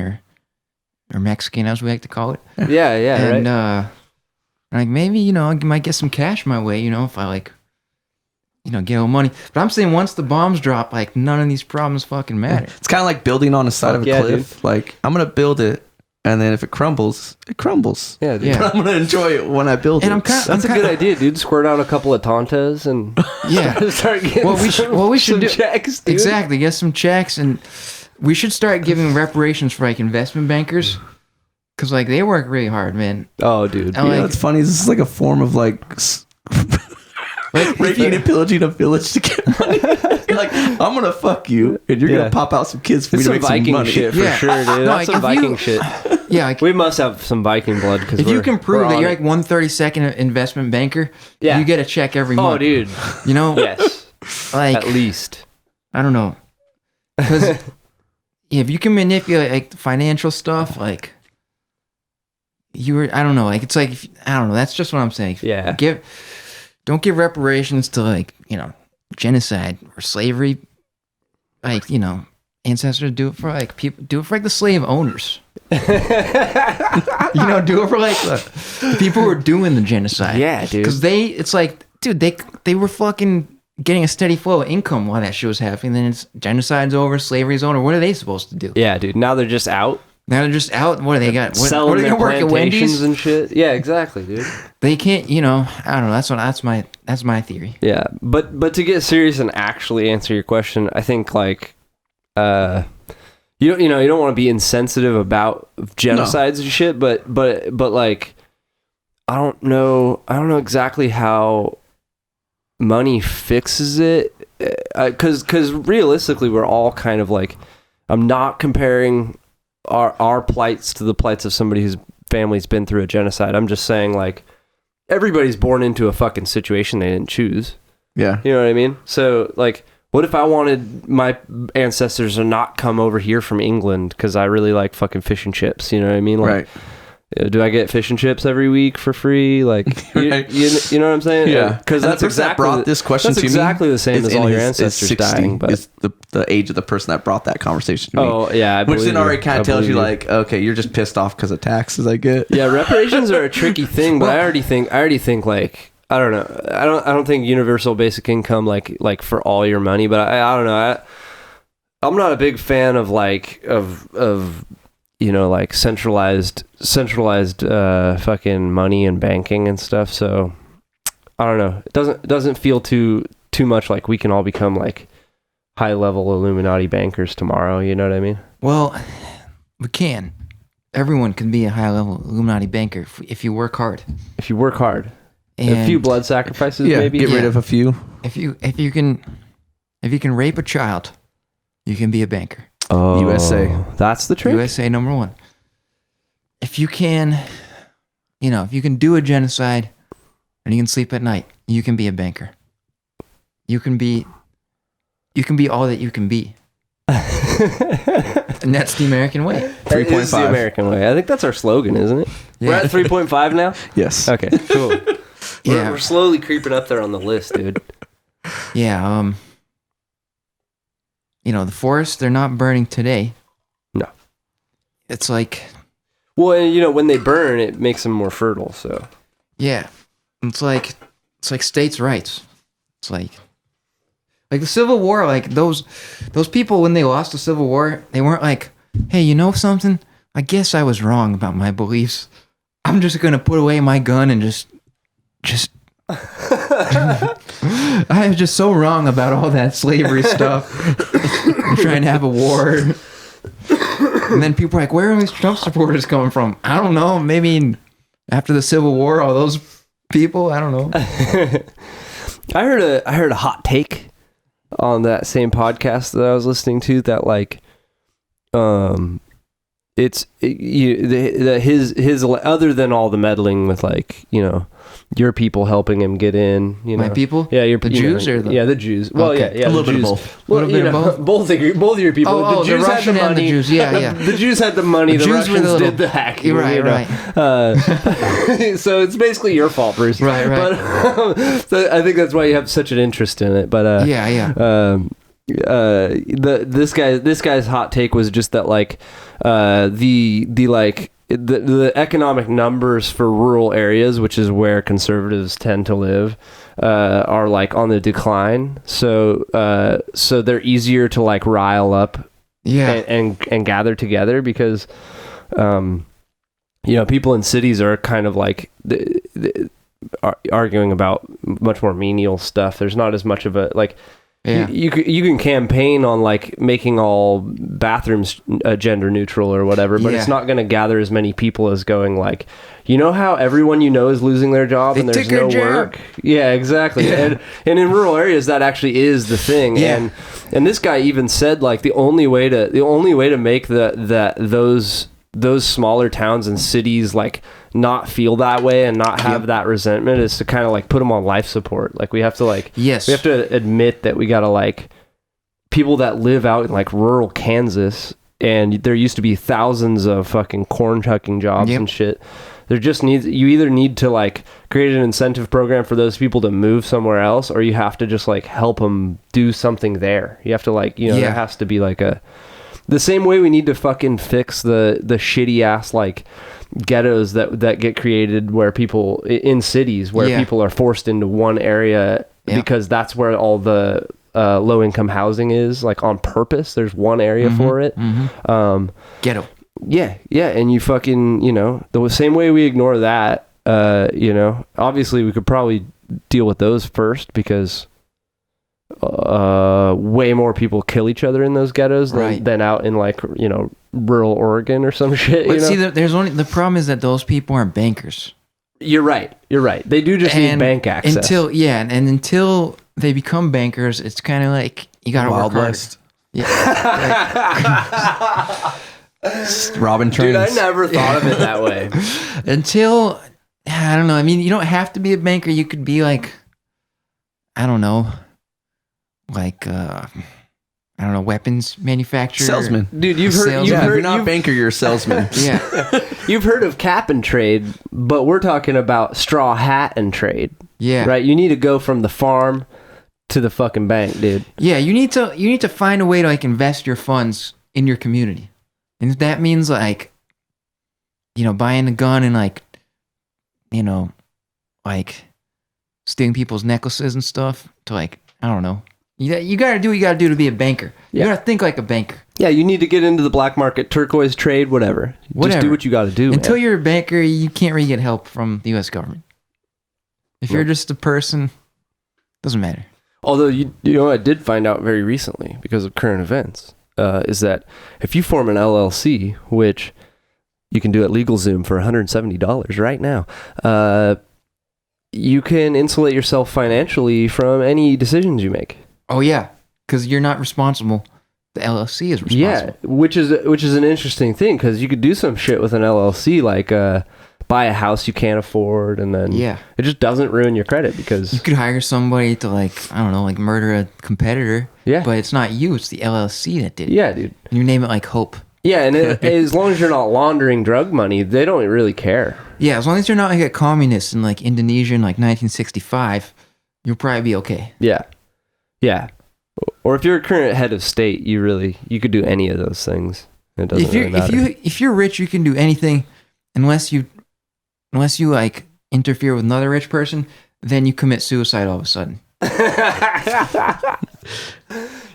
A: or Mexican, as we like to call it.
B: Yeah,
A: and,
B: right.
A: Like maybe, you know, I might get some cash my way, you know, if I like, you know, get a little money. But I'm saying once the bombs drop, like none of these problems fucking matter.
C: It's kind of like building on the side of a cliff.
B: Dude.
C: Like I'm gonna build it, and then if it crumbles, it crumbles.
B: Yeah, dude.
A: Yeah.
C: But I'm gonna enjoy it when I build it.
B: That's a good idea, dude. Squirt out a couple of Tantas and start getting
A: what we should do
B: checks, dude.
A: Exactly, get some checks, and we should start giving reparations for like investment bankers, because like they work really hard, man.
B: Oh, dude.
C: You know what's funny? This is like a form of like raping and pillaging a village to get money. You're like, I'm gonna fuck you, and you're gonna pop out some kids for me to make some
B: Viking
C: money.
B: shit for sure, dude. That's
A: like,
B: some Viking shit.
A: Yeah, like,
B: We must have some Viking blood because
A: if you can prove that you're like 132nd investment banker, you get a check every month.
B: Oh, dude.
A: You know,
B: Yes.
A: like
B: At least.
A: I don't know, because if you can manipulate like financial stuff, like I don't know, like it's like I don't know. That's just what I'm saying.
B: Yeah.
A: Don't give reparations to like, you know, genocide or slavery. Like, you know, ancestors do it for like people. Do it for like the slave owners. You know, do it for like the people who are doing the genocide.
B: Yeah, dude.
A: Because it's like, dude, they were fucking getting a steady flow of income while that shit was happening. Then it's genocide's over, slavery's over. What are they supposed to do?
B: Yeah, dude. Now they're just out.
A: Now they're just out. What do they got? What
B: Selling
A: are they
B: their
A: gonna work at Wendy's
B: and shit. Yeah, exactly, dude.
A: They can't. You know, I don't know. That's my theory.
B: Yeah, but to get serious and actually answer your question, I think like, you don't want to be insensitive about genocides and shit, but like, I don't know exactly how money fixes it, because realistically, we're all kind of like, I'm not comparing our plights to the plights of somebody whose family's been through a genocide. I'm just saying, like, everybody's born into a fucking situation they didn't choose.
C: Yeah.
B: You know what I mean? So, like, what if I wanted my ancestors to not come over here from England because I really like fucking fish and chips? You know what I mean? Like,
C: right.
B: Do I get fish and chips every week for free? Like,
C: right.
B: you know what I'm saying?
C: Yeah.
B: Because that's exactly
C: brought this question to me.
B: That's exactly the same as all your ancestors dying. But
C: it's the age of the person that brought that conversation to me.
B: Oh yeah,
C: which then already kind of tells you like, okay, you're just pissed off because of taxes. I get.
B: Yeah, reparations are a tricky thing, but I already think like, I don't know. I don't think universal basic income like for all your money, but I don't know. I'm not a big fan of like of you know, like centralized fucking money and banking and stuff. So I don't know. It doesn't feel too much like we can all become like high level Illuminati bankers tomorrow. You know what I mean?
A: Well, we can. Everyone can be a high level Illuminati banker if you work hard.
B: If you work hard,
A: And
B: a few blood sacrifices,
C: Yeah,
B: maybe.
C: get rid of a few.
A: if you can rape a child, you can be a banker.
B: Oh,
C: USA.
B: That's the trick.
A: USA #1. If you can, if you can do a genocide and you can sleep at night, you can be a banker. You can be all that you can be. And that's the American way.
B: That is the
C: 3.5.
B: American way. I think that's our slogan, isn't it?
A: Yeah.
B: We're at 3.5 now.
C: Yes.
B: Okay, cool.
A: Yeah.
B: We're slowly creeping up there on the list, dude.
A: Yeah, the forests, they're not burning today.
B: No.
A: It's like,
B: Well, when they burn, it makes them more fertile. So
A: yeah, it's like states' rights. It's like the Civil War, like those people, when they lost the Civil War, they weren't like, hey, you know something? I guess I was wrong about my beliefs. I'm just going to put away my gun and just I am just so wrong about all that slavery stuff. I'm trying to have a war. And then people are like, where are these Trump supporters coming from? I don't know. Maybe after the Civil War, all those people, I don't know.
B: I heard a hot take on that same podcast that I was listening to that like, his other than all the meddling with like your people helping him get in,
A: My people?
B: yeah,
A: The Jews or
B: the Jews. Well,
A: Okay.
B: yeah,
C: A
B: the
C: little bit of
B: Jews.
C: both.
B: Well,
A: Little bit of both?
B: both of your people.
A: Oh,
B: the Jews
A: the
B: had
A: Russian
B: the
A: and the
B: money.
A: Jews. Yeah.
B: The Jews had the money. The
A: Jews were the
B: Russians
A: little-
B: did the hacking.
A: Right.
B: So it's basically your fault, Bruce.
A: Right.
B: But so I think that's why you have such an interest in it. But
A: Yeah.
B: this guy's hot take was just that like the economic numbers for rural areas, which is where conservatives tend to live, are like on the decline. So they're easier to like rile up
A: Yeah.
B: and gather together because people in cities are kind of like arguing about much more menial stuff. There's not as much of a like.
A: Yeah.
B: You can campaign on like making all bathrooms gender neutral or whatever, but
A: Yeah.
B: it's not going to gather as many people as going like, how everyone is losing their job
A: They
B: and there's
A: took our
B: no
A: job.
B: work. Yeah, exactly.
A: Yeah.
B: And in rural areas that actually is the thing.
A: Yeah.
B: And this guy even said like the only way to make those smaller towns and cities like not feel that way and not have that resentment is to kind of like put them on life support. Like we have to like
A: Yes.
B: we have to admit that we gotta like people that live out in like rural Kansas and there used to be thousands of fucking corn chucking jobs
A: Yep.
B: and shit. There just you either need to like create an incentive program for those people to move somewhere else, or you have to just like help them do something there. You have to like there has to be like the same way we need to fucking fix the shitty ass like ghettos that get created where people in cities where people are forced into one area because that's where all the low income housing is, like on purpose. There's one area for it.
A: Ghetto.
B: Yeah, and you fucking the same way we ignore that. Obviously we could probably deal with those first because way more people kill each other in those ghettos than out in like rural Oregon or some shit.
A: But see, the problem is that those people aren't bankers.
B: You're right. They do just need bank access.
A: Until they become bankers, it's kind of like you gotta
C: Wild
A: work hard.
C: West.
A: Yeah.
C: Robin trains.
B: Dude, I never thought of it that way.
A: Until I don't know. I mean, you don't have to be a banker. You could be like, I don't know, like weapons manufacturer,
C: Salesman.
B: Dude, you've heard.
A: Salesman.
B: You've
C: Yeah, if
B: heard
C: you're not a banker, you're a salesman.
A: Yeah,
B: you've heard of cap and trade, but we're talking about straw hat and trade.
A: yeah,
B: Right. You need to go from the farm to the fucking bank, dude.
A: Yeah, you need to find a way to like invest your funds in your community, and if that means like, buying a gun and like, like stealing people's necklaces and stuff to like, I don't know. You gotta do what you gotta do to be a banker. You gotta think like a banker.
B: Yeah, you need to get into the black market, turquoise trade, whatever. Just do what you got to do.
A: Until
B: man.
A: you're a banker, you can't really get help from the U.S. government. If you're just a person, doesn't matter.
B: Although, you know, I did find out very recently because of current events, is that if you form an LLC, which you can do at LegalZoom for $170 right now, you can insulate yourself financially from any decisions you make.
A: Oh yeah, because you're not responsible. The LLC is responsible.
B: Yeah, which is an interesting thing, because you could do some shit with an LLC, like buy a house you can't afford, and then it just doesn't ruin your credit, because
A: you could hire somebody to, like, I don't know, like murder a competitor.
B: Yeah,
A: but it's not you; it's the LLC that did it.
B: Yeah, dude.
A: And you name it like Hope.
B: Yeah, and as long as you're not laundering drug money, they don't really care.
A: Yeah, as long as you're not like a communist in like Indonesia in like 1965, you'll probably be okay.
B: Yeah, yeah. Or if you're a current head of state, you could do any of those things. It doesn't really matter.
A: If you're rich, you can do anything, unless you like interfere with another rich person, then you commit suicide all of a sudden.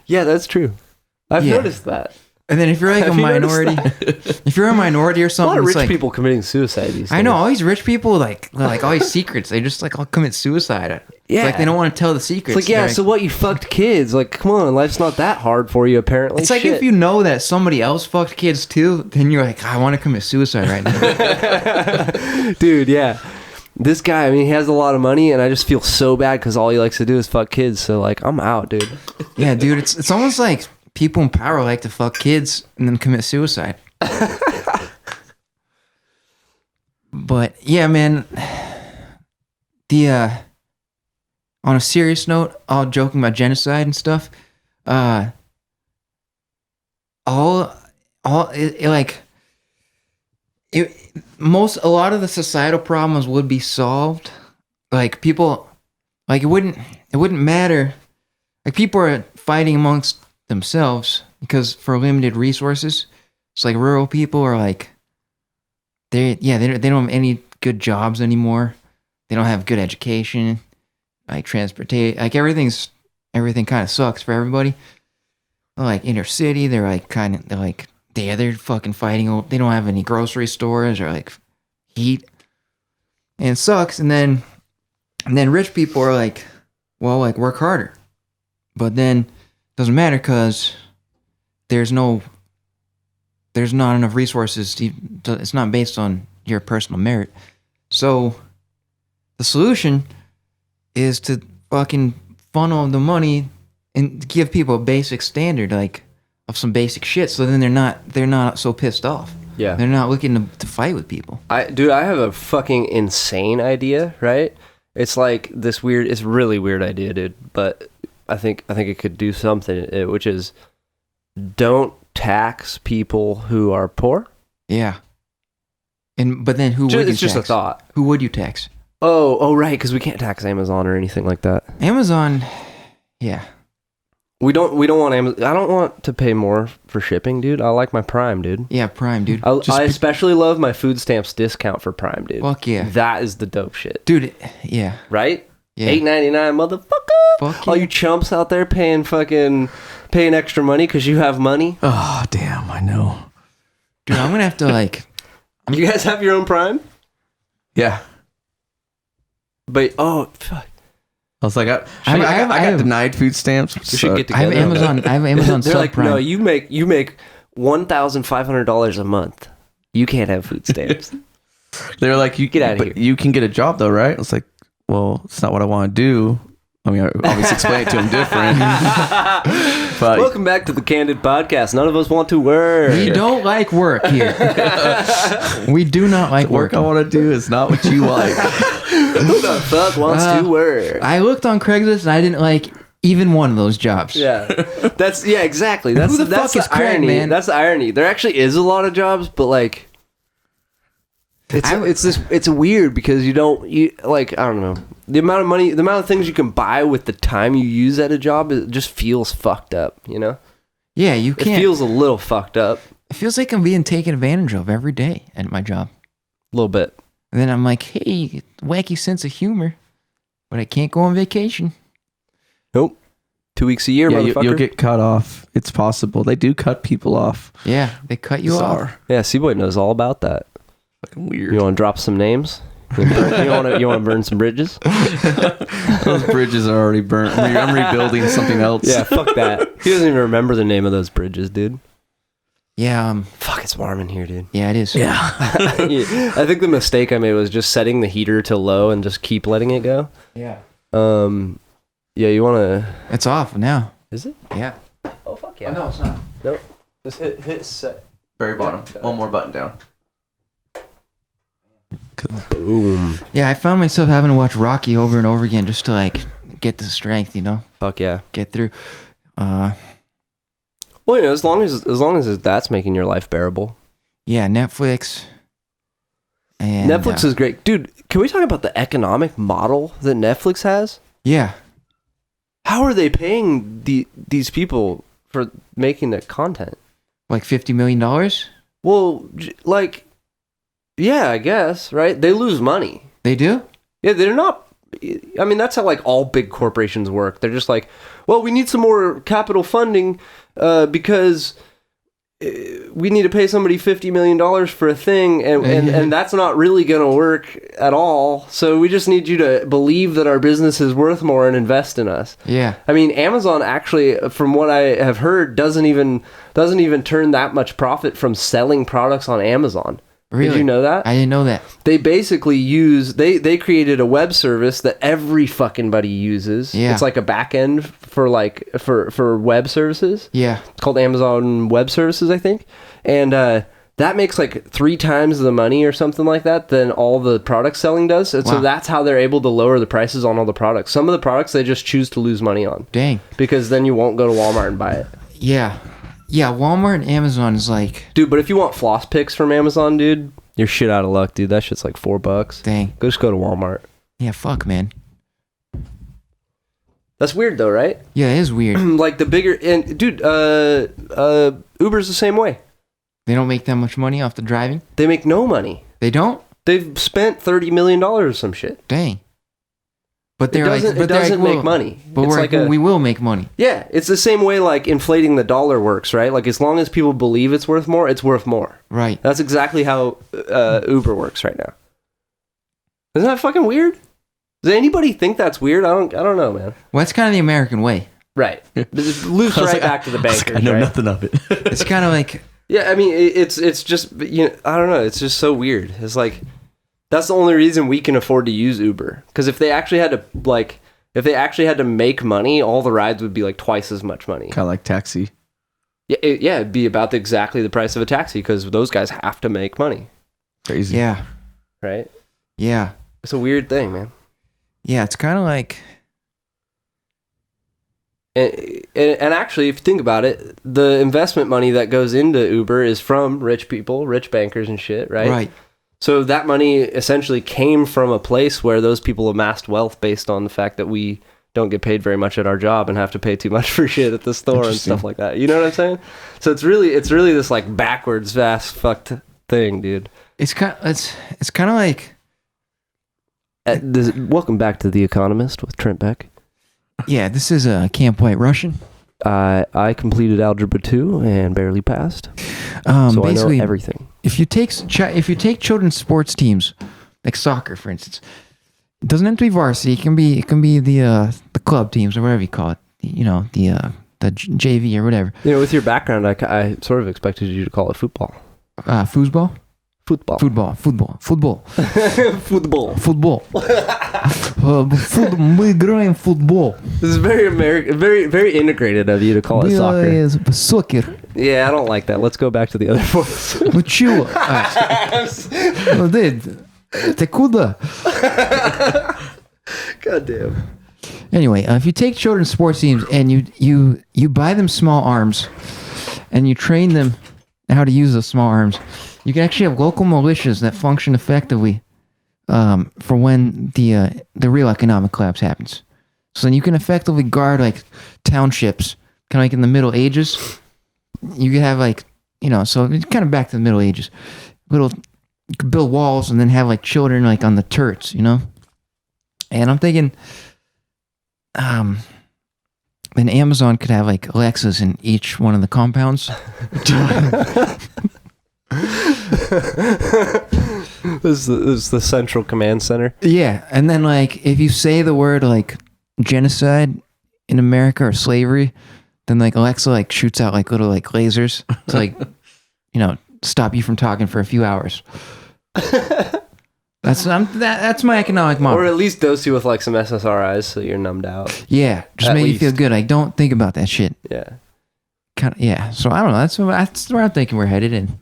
B: Yeah, that's true. I've noticed that.
A: And then if you're like a minority, if you're a minority or something,
B: a lot of rich
A: like,
B: people committing suicide these days.
A: I know all these rich people like all these secrets. They just like all commit suicide.
B: Yeah,
A: it's like they don't want to tell the secrets.
B: It's like, yeah, so what? You fucked kids? Like, come on, life's not that hard for you. Apparently,
A: it's like if you know that somebody else fucked kids too, then you're like, I want to commit suicide right now,
B: dude. Yeah, this guy. I mean, he has a lot of money, and I just feel so bad because all he likes to do is fuck kids. So like, I'm out, dude.
A: Yeah, dude. It's almost like people in power like to fuck kids and then commit suicide. But yeah, man. On a serious note, all joking about genocide and stuff, a lot of the societal problems would be solved. Like people, like it wouldn't matter. Like people are fighting amongst themselves because for limited resources. It's like rural people are like, they don't have any good jobs anymore. They don't have good education, like transportation, like everything kind of sucks for everybody. Like inner city, they're fucking fighting. They don't have any grocery stores or like heat, and it sucks. And then rich people are like, well, like work harder, but then it doesn't matter because there's not enough resources. It's not based on your personal merit. So the solution is to fucking funnel the money and give people a basic standard, like of some basic shit. So then they're not so pissed off.
B: Yeah,
A: they're not looking to fight with people.
B: I have a fucking insane idea, right? It's like this weird. It's a really weird idea, dude. But I think it could do something, which is don't tax people who are poor.
A: Yeah. But then who would you tax?
B: It's just a thought.
A: Who would you tax?
B: Oh, right, because we can't tax Amazon or anything like that.
A: Amazon, yeah.
B: We don't want Amazon. I don't want to pay more for shipping, dude. I like my Prime, dude.
A: Yeah, Prime, dude.
B: I especially love my food stamps discount for Prime, dude.
A: Fuck yeah.
B: That is the dope shit.
A: Dude, yeah.
B: Right?
A: Yeah.
B: $8.99, motherfucker.
A: Fuck
B: All
A: yeah.
B: you chumps out there paying extra money because you have money.
C: Oh, damn, I know.
A: Dude, I'm going to have to like...
B: You guys have your own Prime?
C: Yeah.
B: But, oh, fuck.
C: I was like, I got denied food stamps.
B: We should get together.
A: I have Amazon
B: They're like,
A: Subprime.
B: no, you make $1,500 a month. You can't have food stamps.
C: They're like, you
B: get out of here.
C: You can get a job though, right? I was like, well, it's not what I want to do. I mean, I obviously explain it to them different. But
B: welcome back to the Candid Podcast. None of us want to work.
A: We don't like work here. We do not like
C: the work I want to do is not what you like.
B: Who the fuck wants to work?
A: I looked on Craigslist and I didn't like even one of those jobs.
B: Yeah, exactly. That's
A: Who the fuck is Craig,
B: irony,
A: man?
B: That's the irony. There actually is a lot of jobs, but like, it's weird because you I don't know. The amount of money, the amount of things you can buy with the time you use at a job, it just feels fucked up, you know?
A: Yeah, you can't.
B: It feels a little fucked up.
A: It feels like I'm being taken advantage of every day at my job.
B: A little bit.
A: And then I'm like, hey, wacky sense of humor, but I can't go on vacation.
B: Nope. 2 weeks a year, motherfucker.
C: You'll get cut off. It's possible. They do cut people off.
A: Yeah, they cut you off.
B: Yeah, C-Boy knows all about that.
C: Fucking weird.
B: You want to drop some names? You want to burn some bridges?
C: Those bridges are already burnt. I'm rebuilding something else.
B: Yeah, fuck that. He doesn't even remember the name of those bridges, dude.
A: Yeah.
B: Fuck, it's warm in here, dude.
A: Yeah, it is.
C: Yeah.
B: I think the mistake I made was just setting the heater to low and just keep letting it go.
A: Yeah.
B: Yeah, you want to...
A: It's off now.
B: Is it?
A: Yeah.
B: Oh, fuck yeah.
A: Oh, no, it's not.
B: Nope. Just hit set.
C: Very bottom. One more button down.
B: Boom.
A: Yeah, I found myself having to watch Rocky over and over again just to like get the strength,
B: Fuck yeah.
A: get through.
B: Well, as long as that's making your life bearable.
A: Yeah, Netflix. And
B: Netflix is great. Dude, can we talk about the economic model that Netflix has?
A: Yeah.
B: How are they paying these people for making the content?
A: Like $50 million?
B: Well, yeah, I guess, right? They lose money.
A: They do?
B: Yeah, they're not... I mean, that's how, like, all big corporations work. They're just like, well, we need some more capital funding because we need to pay somebody $50 million for a thing, and that's not really going to work at all. So we just need you to believe that our business is worth more and invest in us.
A: Yeah.
B: I mean, Amazon actually, from what I have heard, doesn't even turn that much profit from selling products on Amazon.
A: Really?
B: Did you know that?
A: I didn't know that.
B: They basically they created a web service that every fucking buddy uses.
A: Yeah.
B: It's like a back end for for web services.
A: Yeah.
B: It's called Amazon Web Services, I think. And that makes like 3 times the money or something like that than all the product selling does. And
A: Wow.
B: so that's how they're able to lower the prices on all the products. Some of the products they just choose to lose money on.
A: Dang.
B: Because then you won't go to Walmart and buy it.
A: Yeah. Yeah, Walmart and Amazon is like...
B: Dude, but if you want floss picks from Amazon, dude, you're shit out of luck, dude. That shit's like $4.
A: Dang.
B: Just go to Walmart.
A: Yeah, fuck, man.
B: That's weird though, right?
A: Yeah, it is weird.
B: Like the bigger... And dude, Uber's the same way.
A: They don't make that much money off the driving?
B: They make no money.
A: They don't?
B: They've spent $30 million or some shit.
A: Dang. But
B: It doesn't make money.
A: But
B: It's
A: we will make money.
B: Yeah, it's the same way like inflating the dollar works, right? Like as long as people believe it's worth more.
A: Right.
B: That's exactly how Uber works right now. Isn't that fucking weird? Does anybody think that's weird? I don't know, man.
A: Well, that's kind of the American way.
B: Right. It loops right back to the bankers.
C: I know
B: right?
C: nothing of it.
A: It's kind of like...
B: Yeah, I mean, it's just, I don't know. It's just so weird. It's like, that's the only reason we can afford to use Uber. Because if they actually had to make money, all the rides would be like twice as much money.
C: Kind of like taxi.
B: Yeah, it'd be about exactly the price of a taxi because those guys have to make money.
C: Crazy.
A: Yeah.
B: Right?
A: Yeah.
B: It's a weird thing, man.
A: Yeah, it's kind of like...
B: And actually, if you think about it, the investment money that goes into Uber is from rich people, rich bankers and shit, right?
A: Right.
B: So that money essentially came from a place where those people amassed wealth based on the fact that we don't get paid very much at our job and have to pay too much for shit at the store and stuff like that. You know what I'm saying? So it's really this like backwards, vast, fucked thing, dude.
A: It's kind of like...
B: Welcome back to The Economist with Trent Beck.
A: Yeah, this is a Camp White Russian.
B: I completed Algebra 2 and barely passed. So
A: Basically,
B: I know everything.
A: If you take children's sports teams, like soccer, for instance, it doesn't have to be varsity. It can be the club teams or whatever you call it. You know, the JV or whatever.
B: You know, with your background, I sort of expected you to call it football.
A: Foosball?
B: Football.
A: Football.
B: Football.
A: Мы играем футбол.
B: This is very American, very, very integrated of you to call it soccer.
A: Soccer.
B: Yeah, I don't like that. Let's go back to the other voice.
A: Ну чего? Ты куда?
B: God damn.
A: Anyway, if you take children's sports teams and you buy them small arms and you train them how to use those small arms, you can actually have local militias that function effectively for when the real economic collapse happens. So then you can effectively guard like townships, kind of like in the Middle Ages. You could have like, so it's kind of back to the Middle Ages. You could build walls and then have like children like on the turrets, And I'm thinking, then Amazon could have like Alexas in each one of the compounds.
B: This is the central command center.
A: Yeah, and then like if you say the word like genocide in America or slavery, then like Alexa like shoots out like little like lasers to like stop you from talking for a few hours. That's my economic model.
B: Or at least dose you with like some SSRIs so you're numbed out.
A: Yeah, just
B: At
A: make you
B: least.
A: feel good. Like don't think about that shit.
B: Yeah.
A: Kind of, yeah. So I don't know. That's where I'm thinking we're headed in.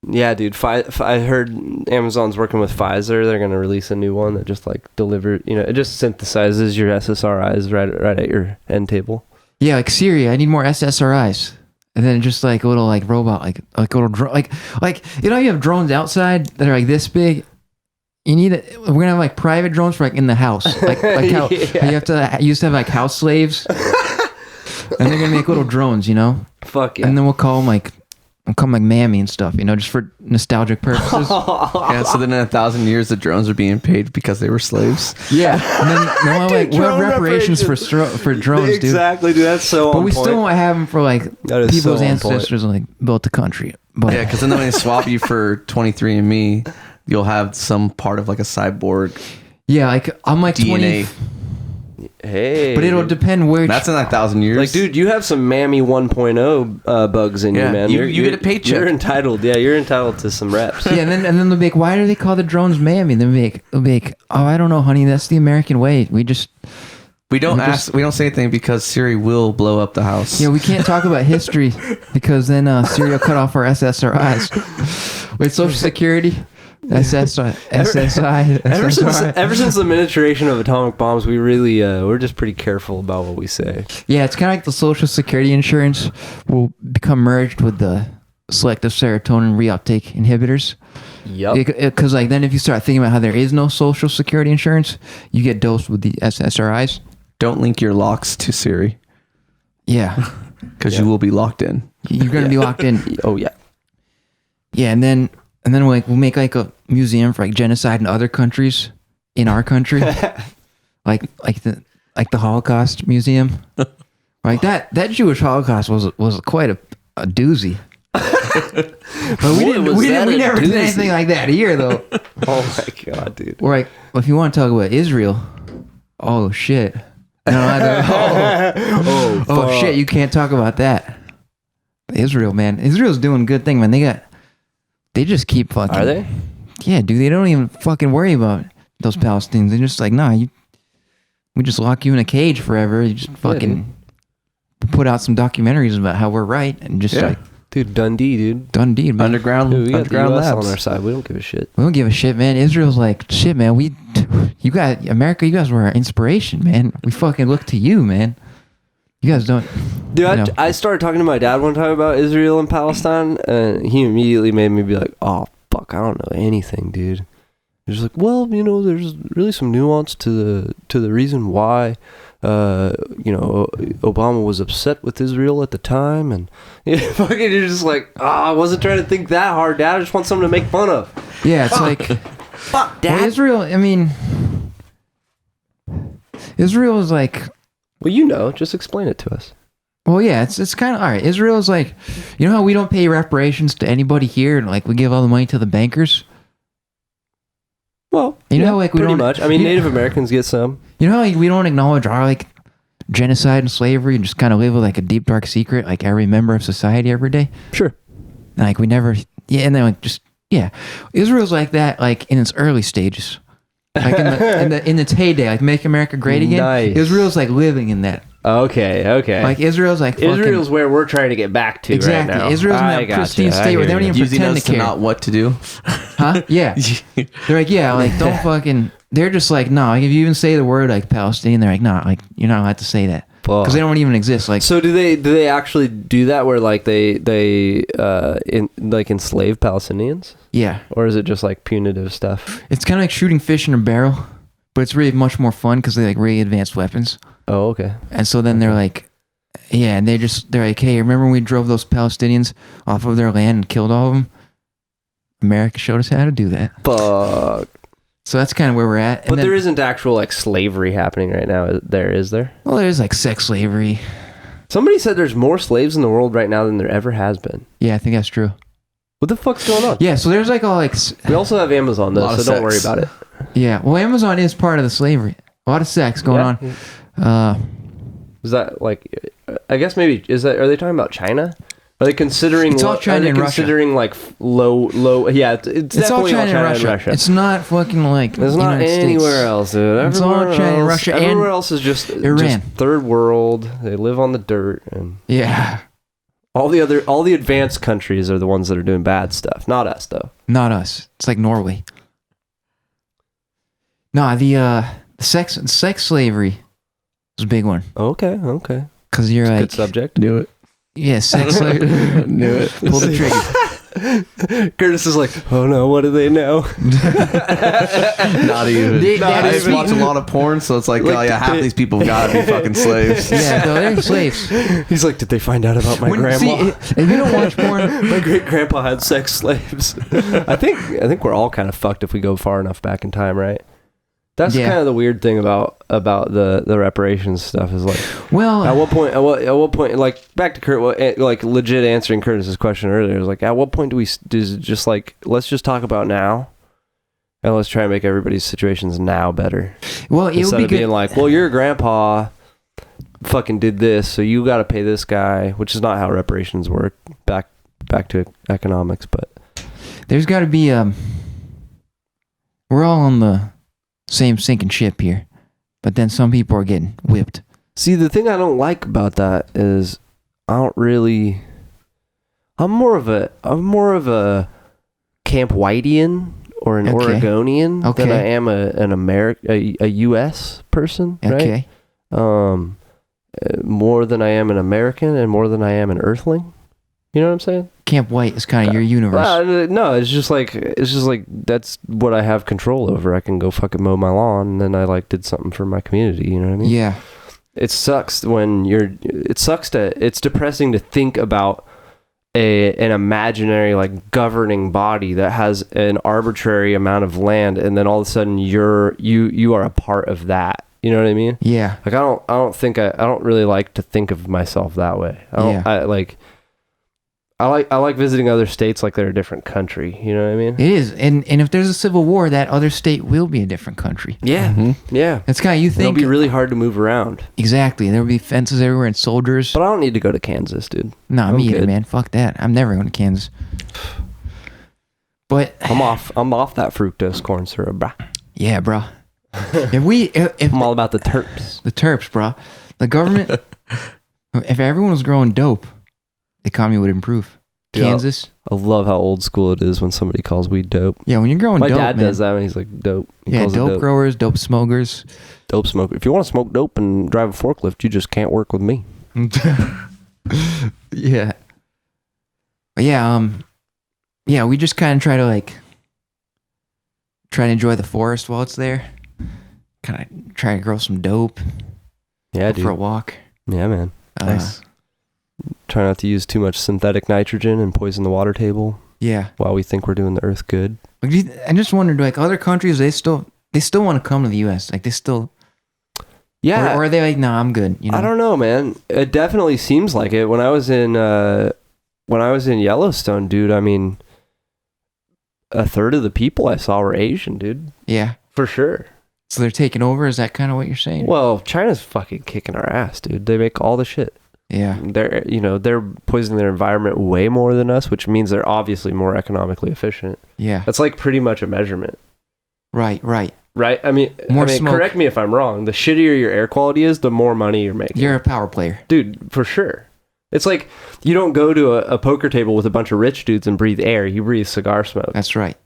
B: Yeah, dude. I heard Amazon's working with Pfizer. They're gonna release a new one that just like it just synthesizes your SSRIs right at your end table.
A: Yeah, like Siri, I need more SSRIs. And then just like a little like robot, like little drone, like you have drones outside that are like this big. You need it. We're gonna have like private drones for like in the house, like how
B: Yeah.
A: you used to have like house slaves, and they're gonna make little drones,
B: Fuck yeah.
A: And then we'll call them like Mammy and stuff, just for nostalgic purposes.
C: Yeah, so then in 1,000 years, the drones are being paid because they were slaves.
A: Yeah, and then we'll have
B: Drone
A: reparations for drones, dude.
B: Exactly, dude. That's so.
A: But
B: on
A: we
B: point.
A: still won't have them for like
B: That is
A: people's
B: so on point.
A: ancestors like built the country. But
C: Yeah, because then when they swap you for 23andMe, you'll have some part of like a cyborg
A: yeah, like I'm like
C: DNA.
A: 20,
B: Hey,
A: but it'll depend where.
C: That's in 1,000 years.
B: like, dude, you have some Mammy 1.0 bugs in
C: Yeah,
B: you, man.
C: you get a paycheck.
B: You're entitled. Yeah, you're entitled to some reps.
A: Yeah, and then they'll be like, why do they call the drones Mammy? They'll be like, oh, I don't know, honey. That's the American way.
C: we don't say anything because Siri will blow up the house.
A: We can't talk about history because then Siri will cut off our SSRIs. Wait, Social Security, SSI.
B: Ever since the miniaturization of atomic bombs, we really we're just pretty careful about what we say.
A: Yeah, it's kind of like the Social Security insurance will become merged with the selective serotonin reuptake inhibitors.
B: Yep.
A: Because like then if you start thinking about how there is no Social Security insurance, you get dosed with the SSRIs.
C: Don't link your locks to Siri
A: Yeah,
C: because you will be locked in.
A: you're gonna be locked in.
B: Oh yeah.
A: Yeah, and then we'll make like a museum for like genocide in other countries in our country, like the Holocaust museum. Like that Jewish Holocaust was quite a doozy. But we never did anything like that here though.
B: Oh my god, dude.
A: Or like if you want to talk about Israel, oh shit. Oh shit, you can't talk about that. Israel, man. Israel's doing good thing, man. They just keep fucking.
B: Are they?
A: Yeah, dude. They don't even fucking worry about those Palestinians. They're just like, nah, we just lock you in a cage forever. You just fucking put out some documentaries about how we're right and just like,
B: dude, Dundee, dude.
A: Dundee, man.
C: Underground,
B: Dude, we got the
C: underground
B: US
C: labs.
B: on our side. We don't give a shit.
A: We don't give a shit, man. Israel's like, shit, man. You got America. You guys were our inspiration, man. We fucking look to you, man. You guys don't.
B: Dude, I started talking to my dad one time about Israel and Palestine, and he immediately made me be like, "Oh fuck, I don't know anything, dude." He's just like, "Well, there's really some nuance to the reason why, Obama was upset with Israel at the time, and fucking you're just like, I wasn't trying to think that hard, Dad. I just want something to make fun of."
A: Yeah, it's like,
B: Fuck, Dad.
A: well, Israel. I mean, Israel is like.
B: Well, just explain it to us.
A: Well, yeah, it's kind of all right. Israel is like, you know how we don't pay reparations to anybody here, and like we give all the money to the bankers.
B: Well,
A: You know how, like, we
B: pretty
A: don't-
B: much. I mean,
A: you-
B: Native Americans get some.
A: You know how like we don't acknowledge our like genocide and slavery, and just kind of live with like a deep dark secret, like every member of society every day.
B: Sure.
A: And, like we never, and then like just Israel's like that, like in its early stages, like in its heyday, like make America great again.
B: Nice.
A: Israel's like living in that.
B: Okay.
A: Like Israel's like fucking,
B: Israel's where we're trying to get back to
A: exactly.
B: right now.
A: Israel's in
B: I
A: that
B: gotcha.
A: pristine
B: I
A: state where they
B: hear
A: don't even
B: you.
C: Using
A: pretend
C: us
A: to
C: to
A: care.
C: not what to do.
A: Huh? Yeah. They're like, yeah, like don't fucking. They're just like, no. Like, if you even say the word like Palestinian, they're like, nah, like you're not allowed to say that because they don't even exist. Like,
B: So do they actually do that where like they enslave Palestinians,
A: yeah,
B: or is it just like punitive stuff?
A: it's kind of like shooting fish in a barrel, but it's really much more fun because they like really advanced weapons.
B: Oh, okay.
A: And so then they're like, yeah, and they're like, hey, remember when we drove those Palestinians off of their land and killed all of them? America showed us how to do that.
B: Fuck.
A: So that's kind of where we're at. And
B: But
A: then,
B: there isn't actual like slavery happening right now. Is there?
A: well, there's like sex slavery.
B: Somebody said there's more slaves in the world right now than there ever has been.
A: Yeah, I think that's true.
B: What the fuck's going on?
A: Yeah, so there's like all like
B: We also have Amazon though, so don't worry about it.
A: yeah. Well, Amazon is part of the slavery. A lot of sex going on.
B: Is that like? I guess maybe are they talking about China? Are they considering?
A: It's all China and Russia.
B: Considering like low? Yeah, it's
A: all
B: definitely
A: China and Russia. It's not fucking like
B: It's not
A: United
B: anywhere
A: States.
B: else, dude.
A: It's all China and Russia.
B: Everywhere
A: and
B: else is just
A: Iran.
B: just third world. They live on the dirt, and
A: yeah.
B: all the advanced countries are the ones that are doing bad stuff. Not us, though.
A: Not us. It's like Norway. No, the sex slavery is a big one.
B: Okay.
A: Because you're like,
B: Good subject.
C: Knew it.
A: yeah, sex slavery.
C: Knew it.
A: Pull the trigger.
B: Curtis is like, oh no, what do they know?
C: Not even. I just watch a lot of porn, so it's like, oh yeah, half these people gotta be fucking slaves.
A: Yeah, though, they're slaves.
B: He's like, did they find out about my grandma?
A: See, if you don't watch porn,
B: My great grandpa had sex slaves. I think we're all kind of fucked if we go far enough back in time, right? That's kind of the weird thing about the reparations stuff is like,
A: well,
B: at what point, like back to Kurt, like legit answering Curtis's question earlier, is like, at what point do it just like, let's just talk about now, and let's try and make everybody's situations now better.
A: Well, it
B: Instead
A: would be
B: of
A: good.
B: being like, well, your grandpa fucking did this, so you got to pay this guy, which is not how reparations work. Back to economics, but
A: There's got to be we're all on the same sinking ship here, but then some people are getting whipped.
B: see, the thing I don't like about that is I'm more of a Camp Whiteian or an Oregonian than I am a U.S. person, right?
A: Okay.
B: More than I am an American and more than I am an Earthling. You know what I'm saying?
A: Camp White is kind of your universe.
B: No, it's just like that's what I have control over. I can go fucking mow my lawn, and then I like did something for my community. You know what I mean?
A: Yeah.
B: It sucks it's depressing to think about an imaginary like governing body that has an arbitrary amount of land, and then all of a sudden you are a part of that. You know what I mean?
A: Yeah.
B: Like I don't really like to think of myself that way. I like visiting other states like they're a different country. You know what I mean?
A: It is, and if there's a civil war, that other state will be a different country.
B: Yeah, yeah.
A: It's kind of, you
B: It'll
A: think
B: be really hard to move around.
A: exactly. There will be fences everywhere and soldiers.
B: But I don't need to go to Kansas, dude.
A: No, me either,
B: good.
A: man. Fuck that. I'm never going to Kansas. But
B: I'm off that fructose corn syrup, brah.
A: yeah, bro. If
B: I'm all about the terps.
A: the Terps, bro, the government, if everyone was growing dope, the economy would improve.
B: Yeah.
A: Kansas.
B: I love how old school it is when somebody calls weed dope.
A: Yeah, when you're growing
B: My
A: dope,
B: dad
A: man.
B: does that when he's like dope. He
A: Yeah,
B: calls it
A: dope growers, dope smokers.
B: Dope smoker. If you want to smoke dope and drive a forklift, you just can't work with me.
A: Yeah. But yeah, yeah, we just kind of try to enjoy the forest while it's there. Kind of try to grow some dope.
B: Yeah,
A: Go for a
B: dude.
A: walk.
B: Yeah, man.
C: Nice.
B: Try not to use too much synthetic nitrogen and poison the water table
A: Yeah.
B: while we think we're doing the earth good.
A: I just wondered, like, other countries, they still want to come to the U.S. Like, they still,
B: Yeah.
A: or are they like, nah, I'm good. You know?
B: I don't know, man. It definitely seems like it. When I was in Yellowstone, dude, I mean, a third of the people I saw were Asian, dude.
A: Yeah.
B: For sure.
A: So they're taking over. Is that kind of what you're saying?
B: Well, China's fucking kicking our ass, dude. They make all the shit.
A: Yeah.
B: They're poisoning their environment way more than us, which means they're obviously more economically efficient.
A: Yeah.
B: That's like pretty much a measurement.
A: Right.
B: Right? I mean,
A: Smoke.
B: correct me if I'm wrong. The shittier your air quality is, the more money you're making.
A: You're a power player.
B: Dude, for sure. It's like you don't go to a poker table with a bunch of rich dudes and breathe air. You breathe cigar smoke.
A: That's right.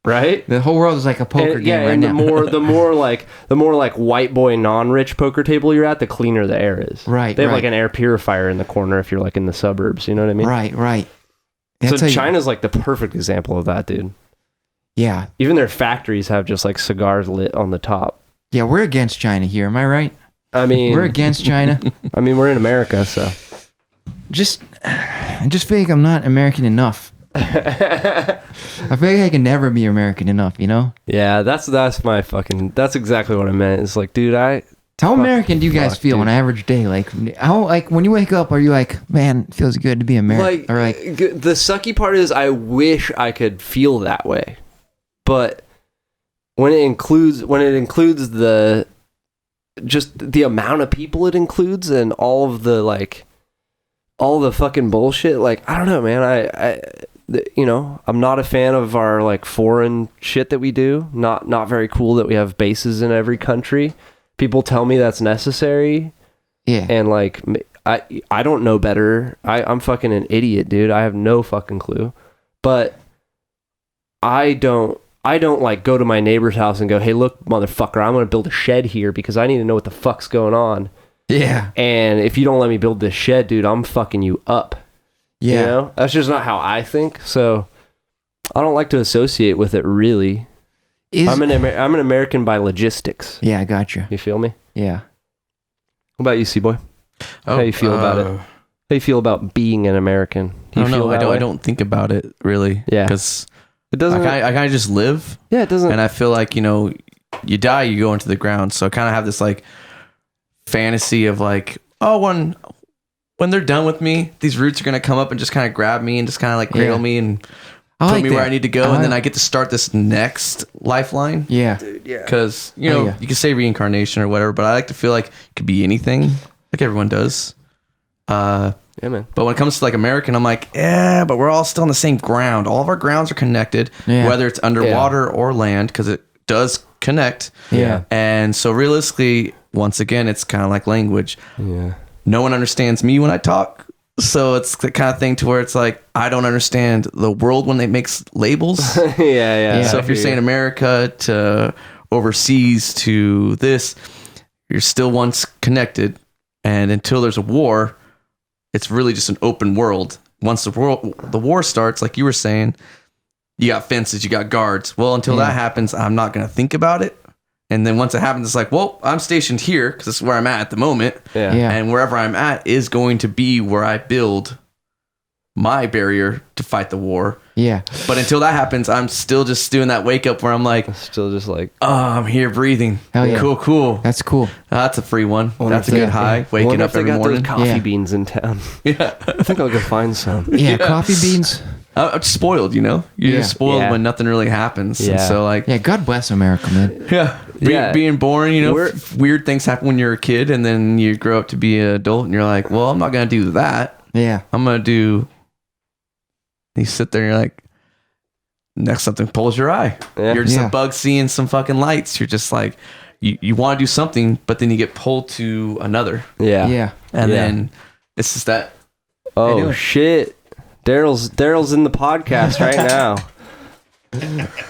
B: Right?
A: The whole world is like a poker game right
B: and
A: now.
B: the more like white boy non-rich poker table you're at, the cleaner the air is.
A: Right.
B: They have like an air purifier in the corner if you're like in the suburbs. You know what I mean?
A: Right.
B: So China's like the perfect example of that, dude.
A: Yeah.
B: Even their factories have just like cigars lit on the top.
A: Yeah, we're against China here. Am I right?
B: I mean,
A: We're against China.
B: I mean, we're in America, so.
A: I just feel like I'm not American enough. I feel like I can never be American enough, you know?
B: Yeah, that's exactly what I meant. It's like, dude,
A: How American do you guys
C: fuck,
A: feel
C: dude.
A: on an average day? Like, how, like, when you wake up, are you like, man, it feels good to be American?
B: Like,
A: Or like,
B: the sucky part is I wish I could feel that way, but when it includes the just the amount of people it includes and all the fucking bullshit, like, I don't know, man. I'm not a fan of our like foreign shit that we do. Not very cool that we have bases in every country. People tell me that's necessary.
A: yeah.
B: And like, I don't know better. I'm fucking an idiot, dude. I have no fucking clue. But I don't like go to my neighbor's house and go, hey, look, motherfucker, I'm going to build a shed here because I need to know what the fuck's going on.
A: Yeah.
B: And if you don't let me build this shed, dude, I'm fucking you up.
A: Yeah.
B: You know? That's just not how I think. So I don't like to associate with it, really. I'm an American by logistics.
A: Yeah, I got you.
B: You feel me?
A: Yeah.
B: What about you, C-Boy? How you feel about it? How you feel about being an American? Do you
C: I don't
B: feel
C: know.
B: that way?
C: I don't think about it really.
B: Yeah.
C: Because
B: It doesn't.
C: I kind of just live.
B: Yeah, it doesn't.
C: And I feel like, you die, you go into the ground. So I kind of have this like fantasy of like, oh, when they're done with me, these roots are going to come up and just kind of grab me and just kind of like cradle me and put me where I need to go. And then I get to start this next lifeline.
A: Yeah.
B: Dude, yeah.
C: Because, you can say reincarnation or whatever, but I like to feel like it could be anything, like everyone does.
B: Yeah, man.
C: But when it comes to like American, I'm like, yeah, but we're all still on the same ground. All of our grounds are connected, whether it's underwater or land, because it does connect.
B: Yeah.
C: And so realistically, once again, it's kind of like language.
B: Yeah.
C: No one understands me when I talk. So it's the kind of thing to where it's like, I don't understand the world when it makes labels.
B: Yeah.
C: So if you're saying America to overseas to this, you're still once connected. And until there's a war, it's really just an open world. Once the war starts, like you were saying, you got fences, you got guards. Well, until that happens, I'm not going to think about it. And then once it happens, it's like, well, I'm stationed here because this is where I'm at the moment.
B: Yeah.
C: And wherever I'm at is going to be where I build my barrier to fight the war.
A: Yeah.
C: But until that happens, I'm still just doing that wake up where I'm like,
B: Still just like,
C: oh, I'm here breathing.
A: Hell yeah.
C: Cool.
A: That's cool.
C: That's a free one.
A: Wonder
C: That's
A: if
C: a
A: they-
C: good high. Waking
B: wonder
C: up
B: if they
C: every
B: got
C: morning.
B: those coffee
A: Yeah.
B: beans in town.
C: Yeah.
B: I think I'll go find some.
A: Yeah. Coffee beans.
C: I'm just spoiled, You're just spoiled
B: Yeah.
C: when nothing really happens. And
B: Yeah.
C: so like,
A: Yeah. God bless America, man.
C: being born,
B: We're-
C: weird things happen when you're a kid and then you grow up to be an adult and you're like, well, I'm not going to do that.
A: Yeah.
C: I'm going to do, you sit there and you're like, next something pulls your eye.
B: Yeah.
C: You're just
A: Yeah.
C: a bug seeing some fucking lights. You're just like, you want to do something, but then you get pulled to another.
B: Yeah.
A: Yeah.
C: And
B: Yeah.
C: then it's just that.
B: Oh
A: doing?
B: shit. Daryl's in the podcast right now.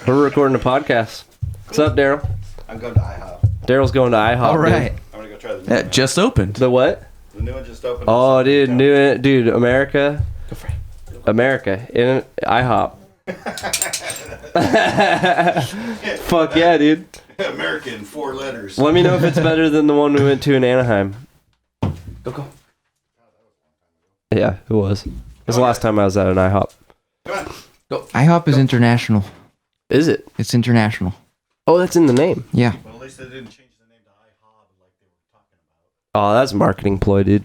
B: We're recording a podcast. What's up, Daryl?
D: I'm going to IHOP.
B: Daryl's going to IHOP.
A: All right.
B: Dude.
D: I'm going to go try the new
C: It
D: one.
C: just opened.
B: The what?
D: The new one just opened.
B: Oh, dude, America. America in IHOP. Fuck yeah, dude.
D: American, 4 letters.
B: Let me know if it's better than the one we went to in Anaheim.
C: Go.
B: Yeah, it was. It was the last time I was at an IHOP.
D: Come on.
A: IHOP is international.
B: Is it?
A: It's international.
B: Oh, that's in the name.
A: Yeah.
D: Well, at least they didn't change the name to IHOB like they were talking about.
B: Oh, that's a marketing ploy, dude.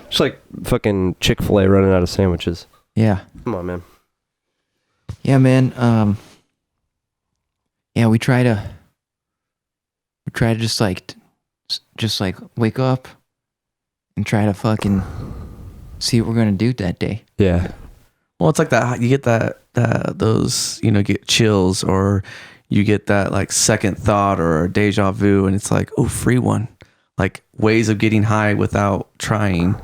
B: Just like fucking Chick-fil-A running out of sandwiches.
A: Yeah.
B: Come on, man.
A: Yeah, man. Yeah, we try to just like wake up and try to fucking see what we're gonna do that day.
B: Yeah.
C: Well, it's like that. You get those, get chills, or you get that like second thought or a deja vu, and it's like, oh, free one. Like ways of getting high without trying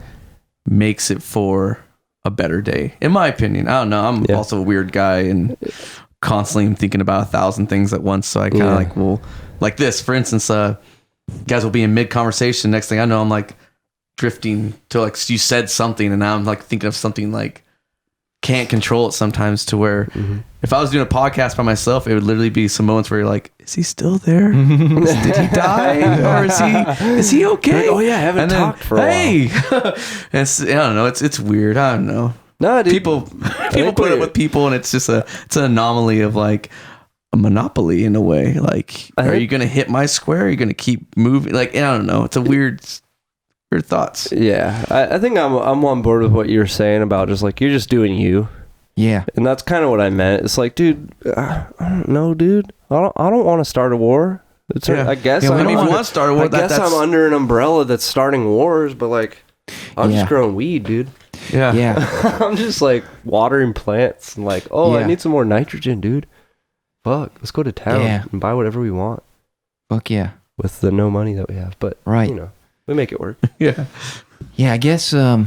C: makes it for a better day, in my opinion. I don't know. I'm also a weird guy and constantly am thinking about 1,000 things at once. So I kind of like this, for instance, guys will be in mid conversation. Next thing I know, I'm like drifting to like, you said something and now I'm like thinking of something like can't control it sometimes to where if I was doing a podcast by myself, it would literally be some moments where you're like, is he still there? Did he die? Or is he okay?
B: Like, oh yeah, I haven't talked for a while.
C: And it's, I don't know. It's weird. I don't know.
B: No, dude.
C: People put it with people and it's just it's an anomaly of like, a monopoly in a way. Like,
B: I
C: are
B: think-
C: you going to hit my square? Are you going to keep moving? Like, I don't know. It's a weird thoughts.
B: Yeah, I think I'm on board with what you're saying about just like you're just doing you,
A: Yeah.
B: and that's kind of what I meant. It's like, dude, I don't know, dude. I don't want to start a war. It's
C: Yeah.
B: I guess
A: Yeah, we
B: I'm
C: I mean, if
B: under-
C: you want to start a war,
B: I guess
C: that's
B: I'm under an umbrella that's starting wars, but like I'm
A: Yeah.
B: just growing weed, dude.
C: yeah.
A: Yeah.
B: I'm just like watering plants and like, oh, I
A: Yeah.
B: need some more nitrogen, dude. Fuck, let's go to town
A: Yeah.
B: and buy whatever we want
A: Fuck yeah.
B: with the no money that we have. But
A: Right.
B: you know, we make it work.
C: Yeah.
A: Yeah, I guess I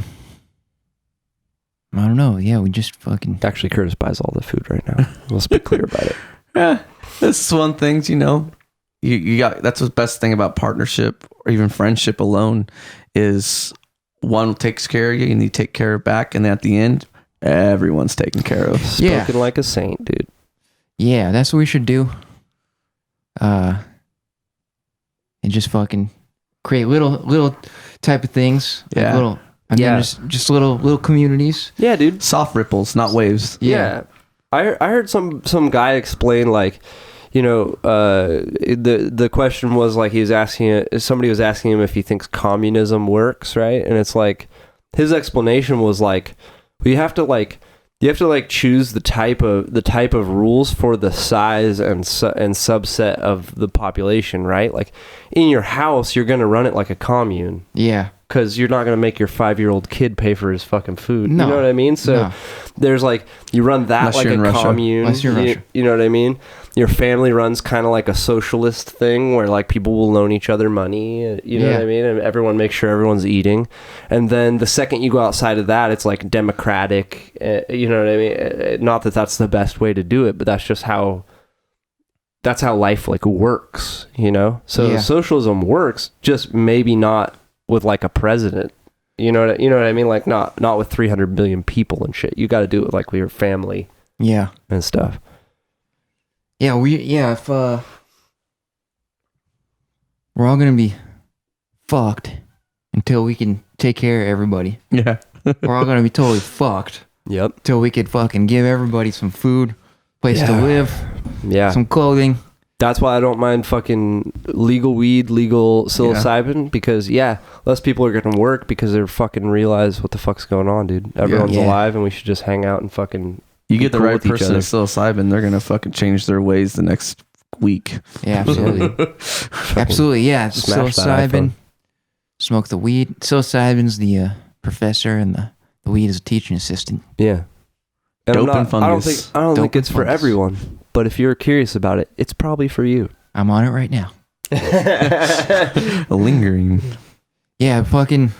A: don't know. Yeah, we just fucking
B: Actually, Curtis buys all the food right now. Let's be clear about it.
C: Yeah. This is one thing, you know, you got, that's the best thing about partnership or even friendship alone is one takes care of you and you take care of back. And at the end, everyone's taken care of.
A: Yeah.
B: Spoken like a saint, dude.
A: Yeah, that's what we should do. And just fucking create little type of things. Like
C: Yeah.
A: little and
B: Yeah.
A: then just little communities.
B: Yeah, dude.
C: Soft ripples, not waves.
B: Yeah. I heard some guy explain like, you know, the question was like somebody was asking him if he thinks communism works, right? And it's like his explanation was like, well, you have to choose the type of rules for the size and subset of the population, right? Like in your house, you're going to run it like a commune.
A: Yeah.
B: Because you're not going to make your 5-year-old kid pay for his fucking food.
A: No.
B: You know what I mean? So
A: No.
B: there's like, you run that
C: Unless
B: like
C: you're
B: a
C: in Russia.
B: commune.
A: Unless you're in Russia.
B: You know what I mean? Your family runs kind of like a socialist thing where like people will loan each other money. You know
A: Yeah.
B: what I mean? And everyone makes sure everyone's eating. And then the second you go outside of that, it's like democratic. You know what I mean? Not that that's the best way to do it, but that's just how... That's how life like works, you know? So
A: Yeah.
B: socialism works, just maybe not with like a president. You know what I mean? Like not with 300 billion people and shit. You got to do it with like with your family
A: Yeah.
B: and stuff.
A: Yeah, if we're all gonna be fucked until we can take care of everybody.
C: Yeah.
A: We're all gonna be totally fucked
B: Yep.
A: until we could fucking give everybody some food, place to
B: Yeah.
A: live,
B: Yeah.
A: some clothing.
B: That's why I don't mind fucking legal weed, legal psilocybin, because less people are gonna work because they're fucking realize what the fuck's going on, dude. Everyone's
A: Yeah.
B: alive and we should just hang out and fucking
C: You
B: be
C: get the
B: cool
C: right
B: with each
C: person
B: other.
C: of psilocybin, they're going to fucking change their ways the next week.
A: Yeah, absolutely. Absolutely, yeah.
B: smash that
A: Psilocybin.
B: iPhone.
A: Smoke the weed. Psilocybin's the professor, and the weed is a teaching assistant.
B: Yeah. And
C: Dope and
B: I don't
C: fungus.
B: think
A: Dope
B: think
A: and
B: it's for
A: fungus.
B: everyone, but if you're curious about it, it's probably for you.
A: I'm on it right now.
C: Lingering.
A: Yeah, fucking.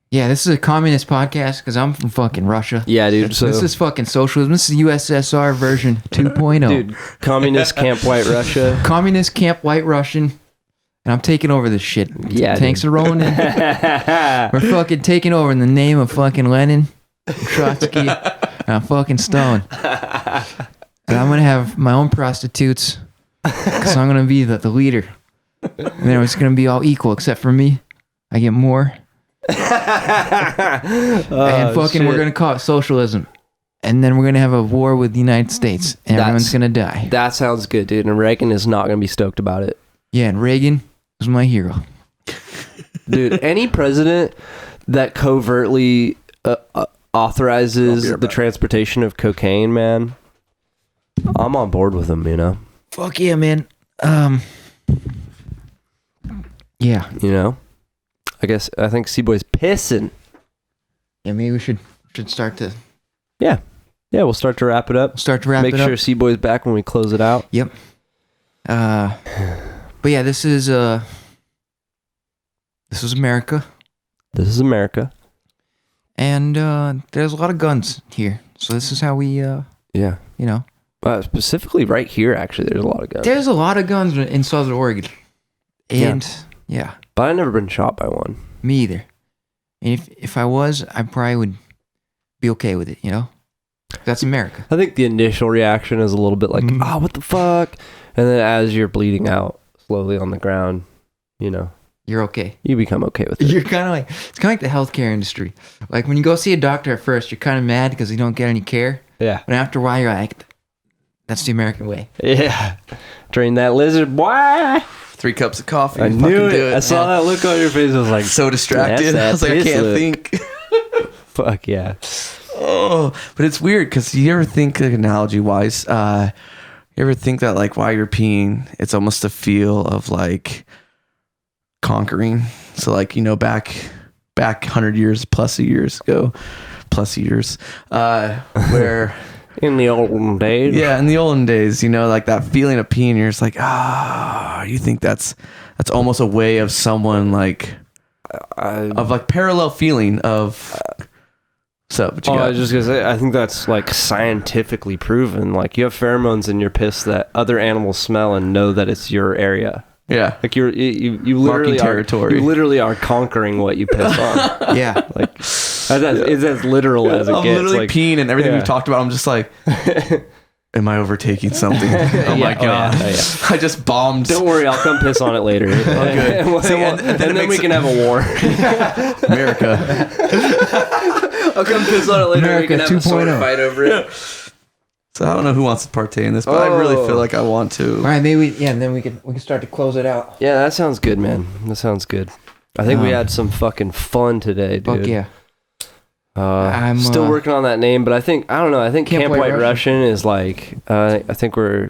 A: Yeah, this is a communist podcast because I'm from fucking Russia.
B: Yeah, dude. So
A: This is fucking socialism. This is USSR version 2.0.
B: dude, communist camp white Russia.
A: Communist camp white Russian. And I'm taking over this shit.
B: Yeah,
A: Tanks
B: dude.
A: are rolling in. We're fucking taking over in the name of fucking Lenin, Trotsky, and I'm fucking Stalin. And I'm gonna have my own prostitutes because I'm gonna be the leader. And then it's gonna be all equal except for me. I get more. And fucking we're gonna call it socialism. And then we're gonna have a war with the United States. And everyone's gonna die.
B: That sounds good, dude. And Reagan is not gonna be stoked about it.
A: Yeah, and Reagan was my hero.
B: Dude, any president that covertly authorizes the transportation of cocaine, man, I'm on board with him, you know?
A: Fuck yeah, man. Yeah.
B: You know? I think C-Boy's pissing.
A: Yeah, maybe we should start to
B: Yeah, we'll start to wrap it up.
A: wrap
B: Make
A: it
B: sure
A: up.
B: C-Boy's back when we close it out.
A: Yep. But yeah, this is America,
B: This is America.
A: and there's a lot of guns here. So this is how we,
B: Yeah.
A: you know,
B: Specifically right here, actually, there's a lot of guns.
A: there's a lot of guns in Southern Oregon, and yeah,
B: But I've never been shot by one.
A: me either. And if I was, I probably would be okay with it. You know, that's America.
B: I think the initial reaction is a little bit like,
A: Mhm.
B: what the fuck? And then as you're bleeding out slowly on the ground, you know,
A: You're okay.
B: you become okay with it.
A: You're kind of like, it's kind of like the healthcare industry. Like when you go see a doctor at first, you're kind of mad because you don't get any care.
B: Yeah.
A: But after a while, you're like, That's the American way.
B: Yeah. Train that lizard, boy.
C: 3 cups of coffee.
B: I
C: fucking
B: knew
C: do
B: it. I saw that look on your face. I was like,
C: So distracted.
B: That's
C: I was like, I
B: piss
C: can't
B: look.
C: think.
B: fuck yeah.
C: Oh, but it's weird because you ever think, like, analogy wise, you ever think that, like, while you're peeing, it's almost a feel of, like, conquering. So, like, you know, back 100 years plus years ago, where
B: In the olden days.
C: yeah, in the olden days, you know, like that feeling of peeing, you're just like, you think that's almost a way of someone like of like parallel feeling of. So, what you
B: I
C: got?
B: was just gonna say, I think that's like scientifically proven. Like you have pheromones in your piss that other animals smell and know that it's your area.
C: Yeah,
B: Like you literally
C: territory.
B: You literally are conquering what you piss on.
A: Yeah.
B: Like it's as literal as it
C: I'm
B: gets.
C: literally
B: Like,
C: peeing and everything
B: yeah.
C: we've talked about. I'm just like, am I overtaking something? Oh my god!
B: Oh, yeah.
C: I just bombed.
B: Don't worry, I'll come piss on it later.
C: good.
B: and,
C: See, and then it
B: then
C: makes
B: we
C: it-
B: can have a war.
C: America.
B: I'll come piss on it later.
A: America
B: we can have a sword
A: 2.0.
B: fight over it.
C: So I don't know who wants to partake in this, but I really feel like I want to.
A: All right, maybe and then we can start to close it out.
B: Yeah, that sounds good, man. That sounds good. I think we had some fucking fun today, dude.
A: Fuck yeah.
B: I'm still working on that name, but I don't know. I think Camp White Russian is like. I think we're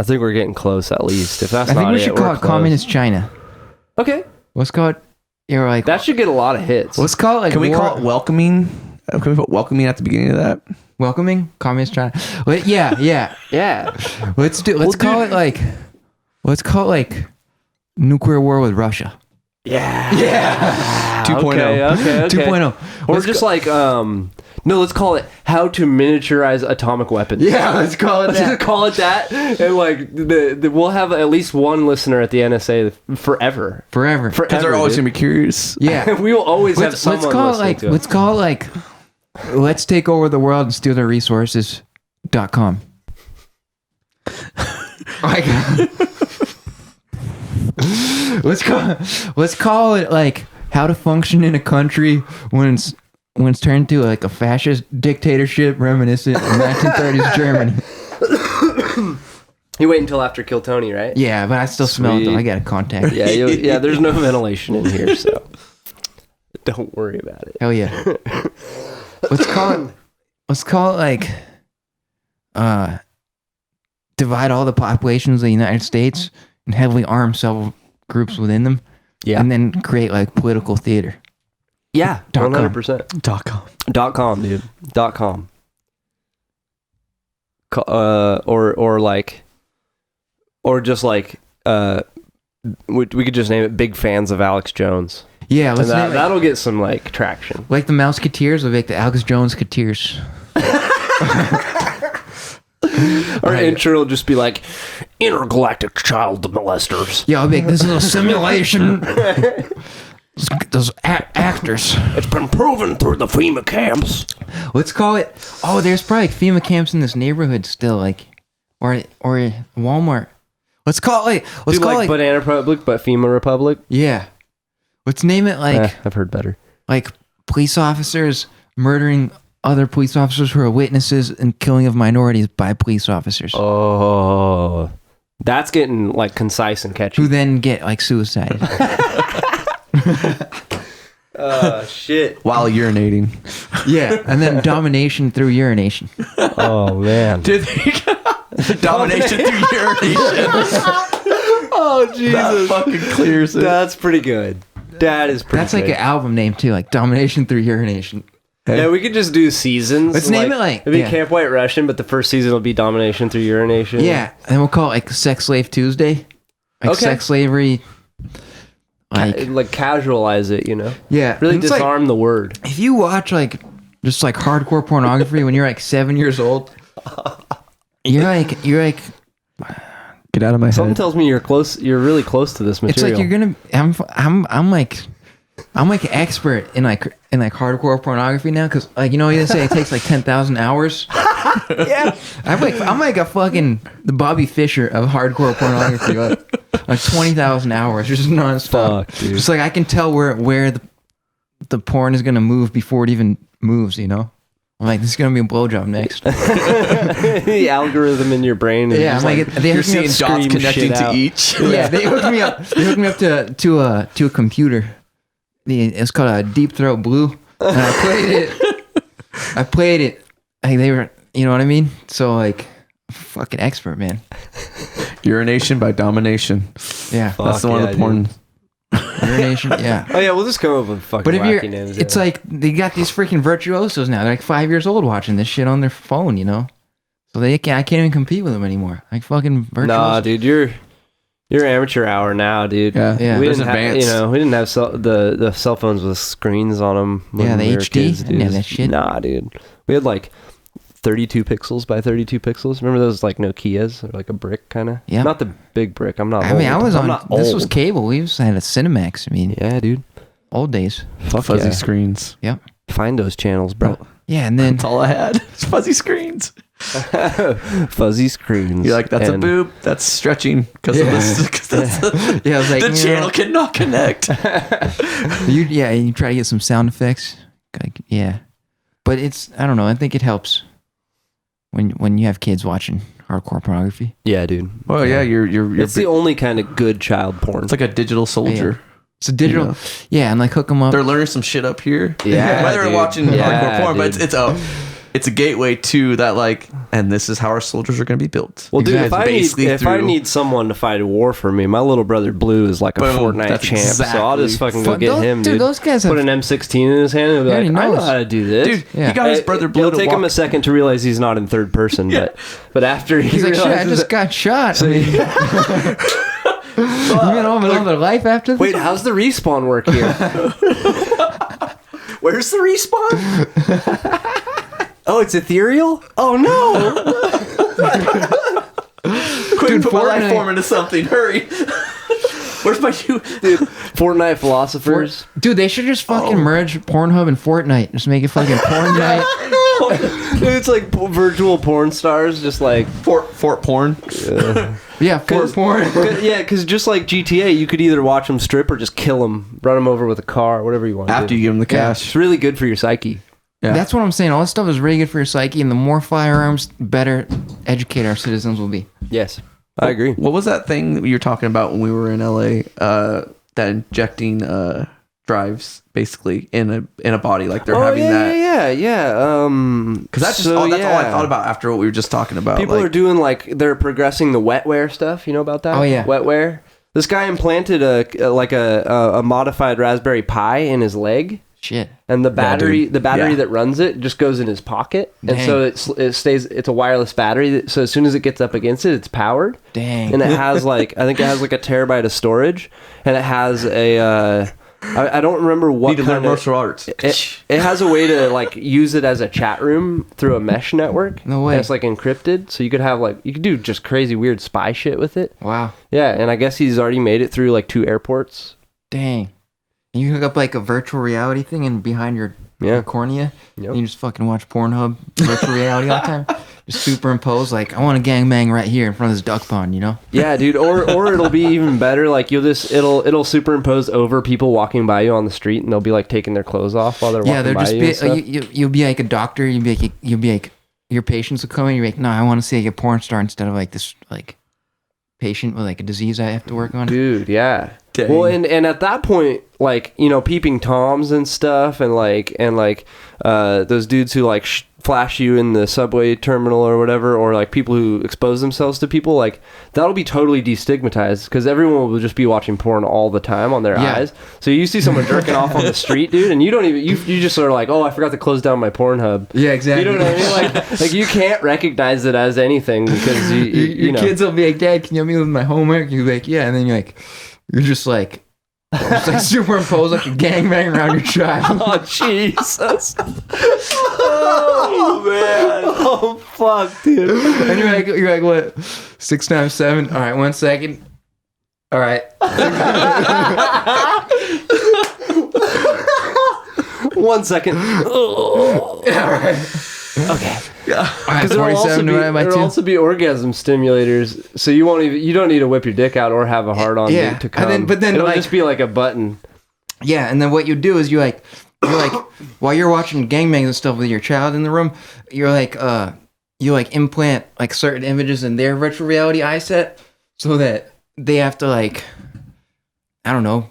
B: getting close at least. If that's
A: I
B: not
A: think we
B: it,
A: should
B: we're
A: call it
B: close.
A: Communist China.
B: Okay,
A: Let's call it. You're like
B: that should get a lot of hits.
A: let's call it like
C: Can we
A: war-
C: call it welcoming? Can we put welcoming at the beginning of that?
A: welcoming Communist China? Wait, yeah.
B: Yeah,
A: Let's call it like nuclear war with Russia.
B: yeah.
C: 2.0.
B: Okay.
A: 2.0.
B: Or just like no, let's call it how to miniaturize atomic weapons.
A: Yeah, let's call it
B: Let's just call it that, and like we'll have at least one listener at the NSA forever.
A: Forever.
C: Because they're always gonna be curious.
A: Yeah.
B: We will always have
A: Let's
B: someone
A: call it
B: listening
A: like
B: to us.
A: let's call it like let's take over the world and steal their resources.com. Like let's call it like how to function in a country when it's turned into like a fascist dictatorship reminiscent of 1930s Germany.
B: You wait until after Kill Tony, right?
A: Yeah, but I still smell it though.
B: Sweet.
A: I got a contact.
B: Yeah. There's no ventilation in here, so don't worry about it.
A: Hell yeah. Let's call it like divide all the populations of the United States and heavily arm several groups within them.
B: Yeah.
A: And then create like political theater.
B: Yeah,
A: .com.
B: 100%.
C: .com.
B: .com, dude. .com. Or just like we could just name it Big Fans of Alex Jones.
A: Yeah,
B: And
A: let's name it
B: that'll get some like traction.
A: like the Mouseketeers will make the Alex Jones Keteers.
B: Our intro will just be like intergalactic child molesters.
A: Yeah, I'll be like, this is a simulation. Those actors.
B: It's been proven through the FEMA camps.
A: Let's call it. Oh, there's probably like FEMA camps in this neighborhood still, like, or Walmart. Let's call it like
B: Banana Republic, but FEMA Republic.
A: yeah. Let's name it like
B: I've heard better.
A: like police officers murdering other police officers who are witnesses and killing of minorities by police officers
B: Oh, that's getting like concise and catchy.
A: who then get like suicided.
B: Shit.
C: While urinating.
A: Yeah, and then domination through urination.
B: Oh man.
C: Domination through urination.
B: Oh Jesus.
C: That fucking clears it.
B: That's pretty good. That is pretty
A: That's like
B: good.
A: an album name too, like domination through urination.
B: Yeah, we could just do seasons.
A: Let's name it like-
B: it'd be
A: yeah.
B: Camp White Russian, but the first season will be domination through urination.
A: Yeah, and we'll call it like Sex Slave Tuesday, like
B: Okay.
A: sex slavery. Like
B: Like casualize it, you know.
A: yeah,
B: Really
A: and it's like,
B: disarm the word.
A: if you watch like just like hardcore pornography when you're like 7 years old, you're like
C: Get out of my
B: Something
C: head.
B: tells me you're close. You're really close to this
A: it's
B: material.
A: like you're gonna. I'm like expert in like hardcore pornography now because like you know you say it takes like 10,000 hours.
B: Yeah.
A: I'm like a fucking the Bobby Fischer of hardcore pornography, like 20,000 hours just nonstop.
B: Fuck, dude.
A: Just like I can tell where the porn is gonna move before it even moves, you know. I'm like, this is gonna be a blowjob next.
B: The algorithm in your brain is
A: Yeah, I'm like, they
C: You're
A: hooked me
C: seeing
A: up,
C: dots
B: scream
C: connecting
B: shit
C: to
B: out.
C: each.
A: yeah, they hooked me up. They hooked me up to a computer. It's called a Deep Throat Blue, and I played it. Like they were, you know what I mean? So like, fucking expert, man.
C: Urination by domination.
A: Yeah,
C: That's the one
B: yeah,
C: of the porn.
A: urination. Yeah.
B: Oh yeah, we'll just come up with fucking
A: But if you're,
B: wacky names.
A: it's
B: yeah.
A: like they got these freaking virtuosos now. They're like 5 years old watching this shit on their phone, you know. So I can't even compete with them anymore. Like fucking virtuosos.
B: Nah, dude, you're amateur hour now, dude.
C: Yeah,
A: Yeah.
B: We
C: There's
B: didn't have,
C: advanced.
B: we didn't have the cell phones with screens on them.
A: Yeah, the
B: we were
A: HD?
B: kids,
A: Didn't have
B: dude.
A: that shit.
B: Nah, dude. We had like 32 pixels by 32 pixels. Remember those like Nokias or like a brick kind of?
A: Yeah.
B: Not the big brick. I'm not.
A: I mean,
B: old.
A: I was
B: I'm
A: on.
B: not
A: This
B: old.
A: was cable. We just had a Cinemax. I mean,
B: Yeah, dude.
A: old days.
B: Fuck
C: Fuzzy
B: yeah.
C: screens.
A: Yep.
B: Find those channels, bro.
A: Yeah, and then
C: That's all I had. It's fuzzy screens.
B: Fuzzy screens.
C: You're like, that's a
B: And-
C: boob. That's stretching because of this. Cause that's
A: yeah, I was like,
C: the
A: you
C: channel
A: know,
C: cannot connect.
A: you try to get some sound effects. Like, yeah, but it's I don't know. I think it helps when you have kids watching hardcore pornography.
B: Yeah, dude.
C: Oh yeah, you're
B: It's the only kind of good child porn.
C: it's like a digital soldier.
A: It's a digital,
C: You know.
A: yeah, and like hook them up.
C: They're learning some shit up here.
B: Yeah,
C: whether they're
B: dude.
C: watching
B: Yeah,
C: hardcore porn, but
B: dude.
C: it's a gateway to that. Like, and this is how our soldiers are going to be built.
B: Well, dude,
A: Exactly.
B: if I need someone to fight a war for me, my little brother Blue is like a
C: Boom.
B: Fortnite
C: That's
B: champ. So I'll just
C: exactly.
B: fucking go get him, dude.
A: Those guys
B: Put
A: have.
B: an M16 in his hand and be
A: He
B: like,
A: already
B: I know
A: knows.
B: how to do this.
C: Dude,
A: Yeah.
C: he got his brother Blue
B: It'll
C: to
B: take
C: walk.
B: him a second to realize he's not in third person, but after he
A: He's like, shit, I
B: realizes
A: just got shot. I mean, you mean all another life after this?
B: Wait, how's the respawn work here?
C: Where's the respawn?
B: Oh, it's ethereal? Oh no!
C: Quick,
A: Dude,
C: put my life
A: Fortnite-
C: form into something. Hurry. Where's my shoe?
B: Dude, Fortnite philosophers.
A: Dude, they should just fucking merge Pornhub and Fortnite. Just make it fucking porn night.
B: Dude, it's like virtual porn stars, just like
C: Fort porn.
A: Yeah, for porn.
B: yeah, because just like GTA, you could either watch them strip or just kill them, run them over with a car, whatever you want.
C: After you give him the cash.
B: it's really good for your psyche.
C: Yeah.
A: That's what I'm saying. All this stuff is really good for your psyche, and the more firearms, better educated our citizens will be.
B: Yes, I agree.
C: What was that thing that you were talking about when we were in LA? That injecting drives basically in a body, like they're having that.
B: yeah.
C: Because that's all I thought about after what we were just talking about.
B: People are doing like they're progressing the wetware stuff. You know about that?
A: Oh, yeah.
B: wetware. This guy implanted a modified Raspberry Pi in his leg.
A: Shit.
B: And the battery,
C: dude.
B: the battery
C: Yeah.
B: that runs it just goes in his pocket, and
A: Dang.
B: so it stays. It's a wireless battery. So as soon as it gets up against it, it's powered,
A: Dang.
B: and it has like I think it has like a terabyte of storage, and it has a I don't remember what
C: Need to learn
B: kind of.
C: martial arts.
B: It has a way to like use it as a chat room through a mesh network.
A: No way.
B: And it's like encrypted, so you could do just crazy weird spy shit with it.
A: Wow.
B: Yeah, and I guess he's already made it through like 2 airports.
A: Dang. And you hook up like a virtual reality thing and behind your
B: Yeah.
A: cornea,
B: Yep.
A: and you just fucking watch Pornhub virtual reality all the time. Just superimpose, like, I want to gangbang right here in front of this duck pond, you know?
B: Yeah, dude. Or it'll be even better. Like it'll superimpose over people walking by you on the street, and they'll be like taking their clothes off while they're
A: Yeah,
B: walking
A: they're
B: by
A: just
B: you.
A: be,
B: and stuff.
A: you'll be like a doctor. You'll be like your patients will come in. You're like, no, I want to see like a porn star instead of like this like patient with like a disease I have to work on.
B: Dude, yeah.
C: Dang.
B: Well, and at that point, like, you know, peeping toms and stuff, and those dudes who like flash you in the subway terminal or whatever, or like people who expose themselves to people, like that'll be totally destigmatized because everyone will just be watching porn all the time on their
A: Yeah.
B: eyes. So you see someone jerking off on the street, dude, and you don't even you just sort of like, oh, I forgot to close down my Pornhub.
A: Yeah, exactly.
B: You know what I mean? Like you can't recognize it as anything because you
A: Your
B: know.
A: kids will be like, Dad, can you help me with my homework? You're like, yeah, and then you're just like superimpose like a gangbang around your child.
B: Oh Jesus! Oh man! Oh fuck, dude!
A: And you're like, what? 6 times 7? All right, 1 second. All right.
B: 1 second.
A: All right.
B: Okay.
A: All right,
B: Because there'll
A: 47 divided by 2.
B: also be orgasm stimulators, so you don't need to whip your dick out or have a hard on
A: Yeah,
B: to
A: and
B: come.
A: but then
B: it'll
A: like,
B: just be like a button.
A: yeah, and then what you do is you like you're like while you're watching gangbangs and stuff with your child in the room, you're like you like implant like certain images in their virtual reality eye set so that they have to like I don't know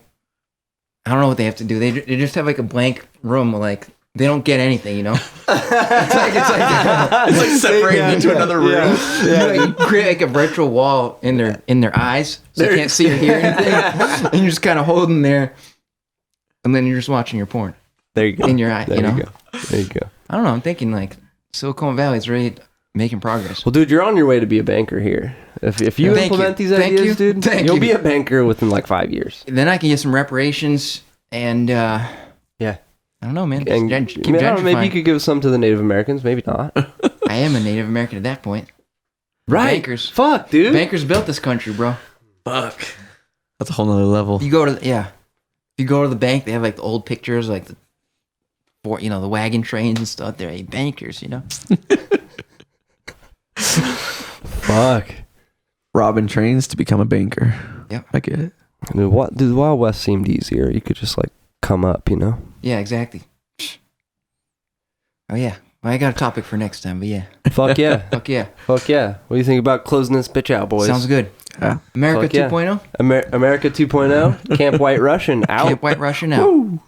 A: what they have to do. They just have like a blank room like they don't get anything, you know. it's like separated into another room. Yeah. You create like a virtual wall in their eyes, so they can't see or hear anything, and you're just kind of holding there, and then you're just watching your porn.
B: There you go.
A: In your eye,
B: there
A: you know.
B: Go. There you go.
A: I don't know. I'm thinking like Silicon Valley's really making progress.
B: Well, dude, you're on your way to be a banker here. If you implement these ideas, dude, you'll be a banker within like 5 years.
A: Then I can get some reparations and.
B: Yeah.
A: I don't know, man.
B: And
A: keep gentrifying.
B: Maybe you could give some to the Native Americans. Maybe not.
A: I am a Native American at that point.
B: Right.
A: Bankers.
B: Fuck, dude.
A: Bankers built this country, bro.
C: Fuck. That's a whole nother level.
A: You go to the bank, they have like the old pictures, like the wagon trains and stuff. They're bankers, you know.
B: Fuck.
C: Robbing trains to become a banker.
A: Yep.
C: I get it.
B: Dude, the Wild West seemed easier. You could just like come up, you know.
A: Yeah, exactly. Oh yeah. Well, I got a topic for next time, but yeah.
B: Fuck yeah.
A: Fuck yeah.
B: Fuck yeah. What do you think about closing this bitch out, boys?
A: Sounds good. America
B: Fuck yeah.
A: 2.0.
B: America 2.0. Camp White Russian out.
A: Camp White Russian out. Woo.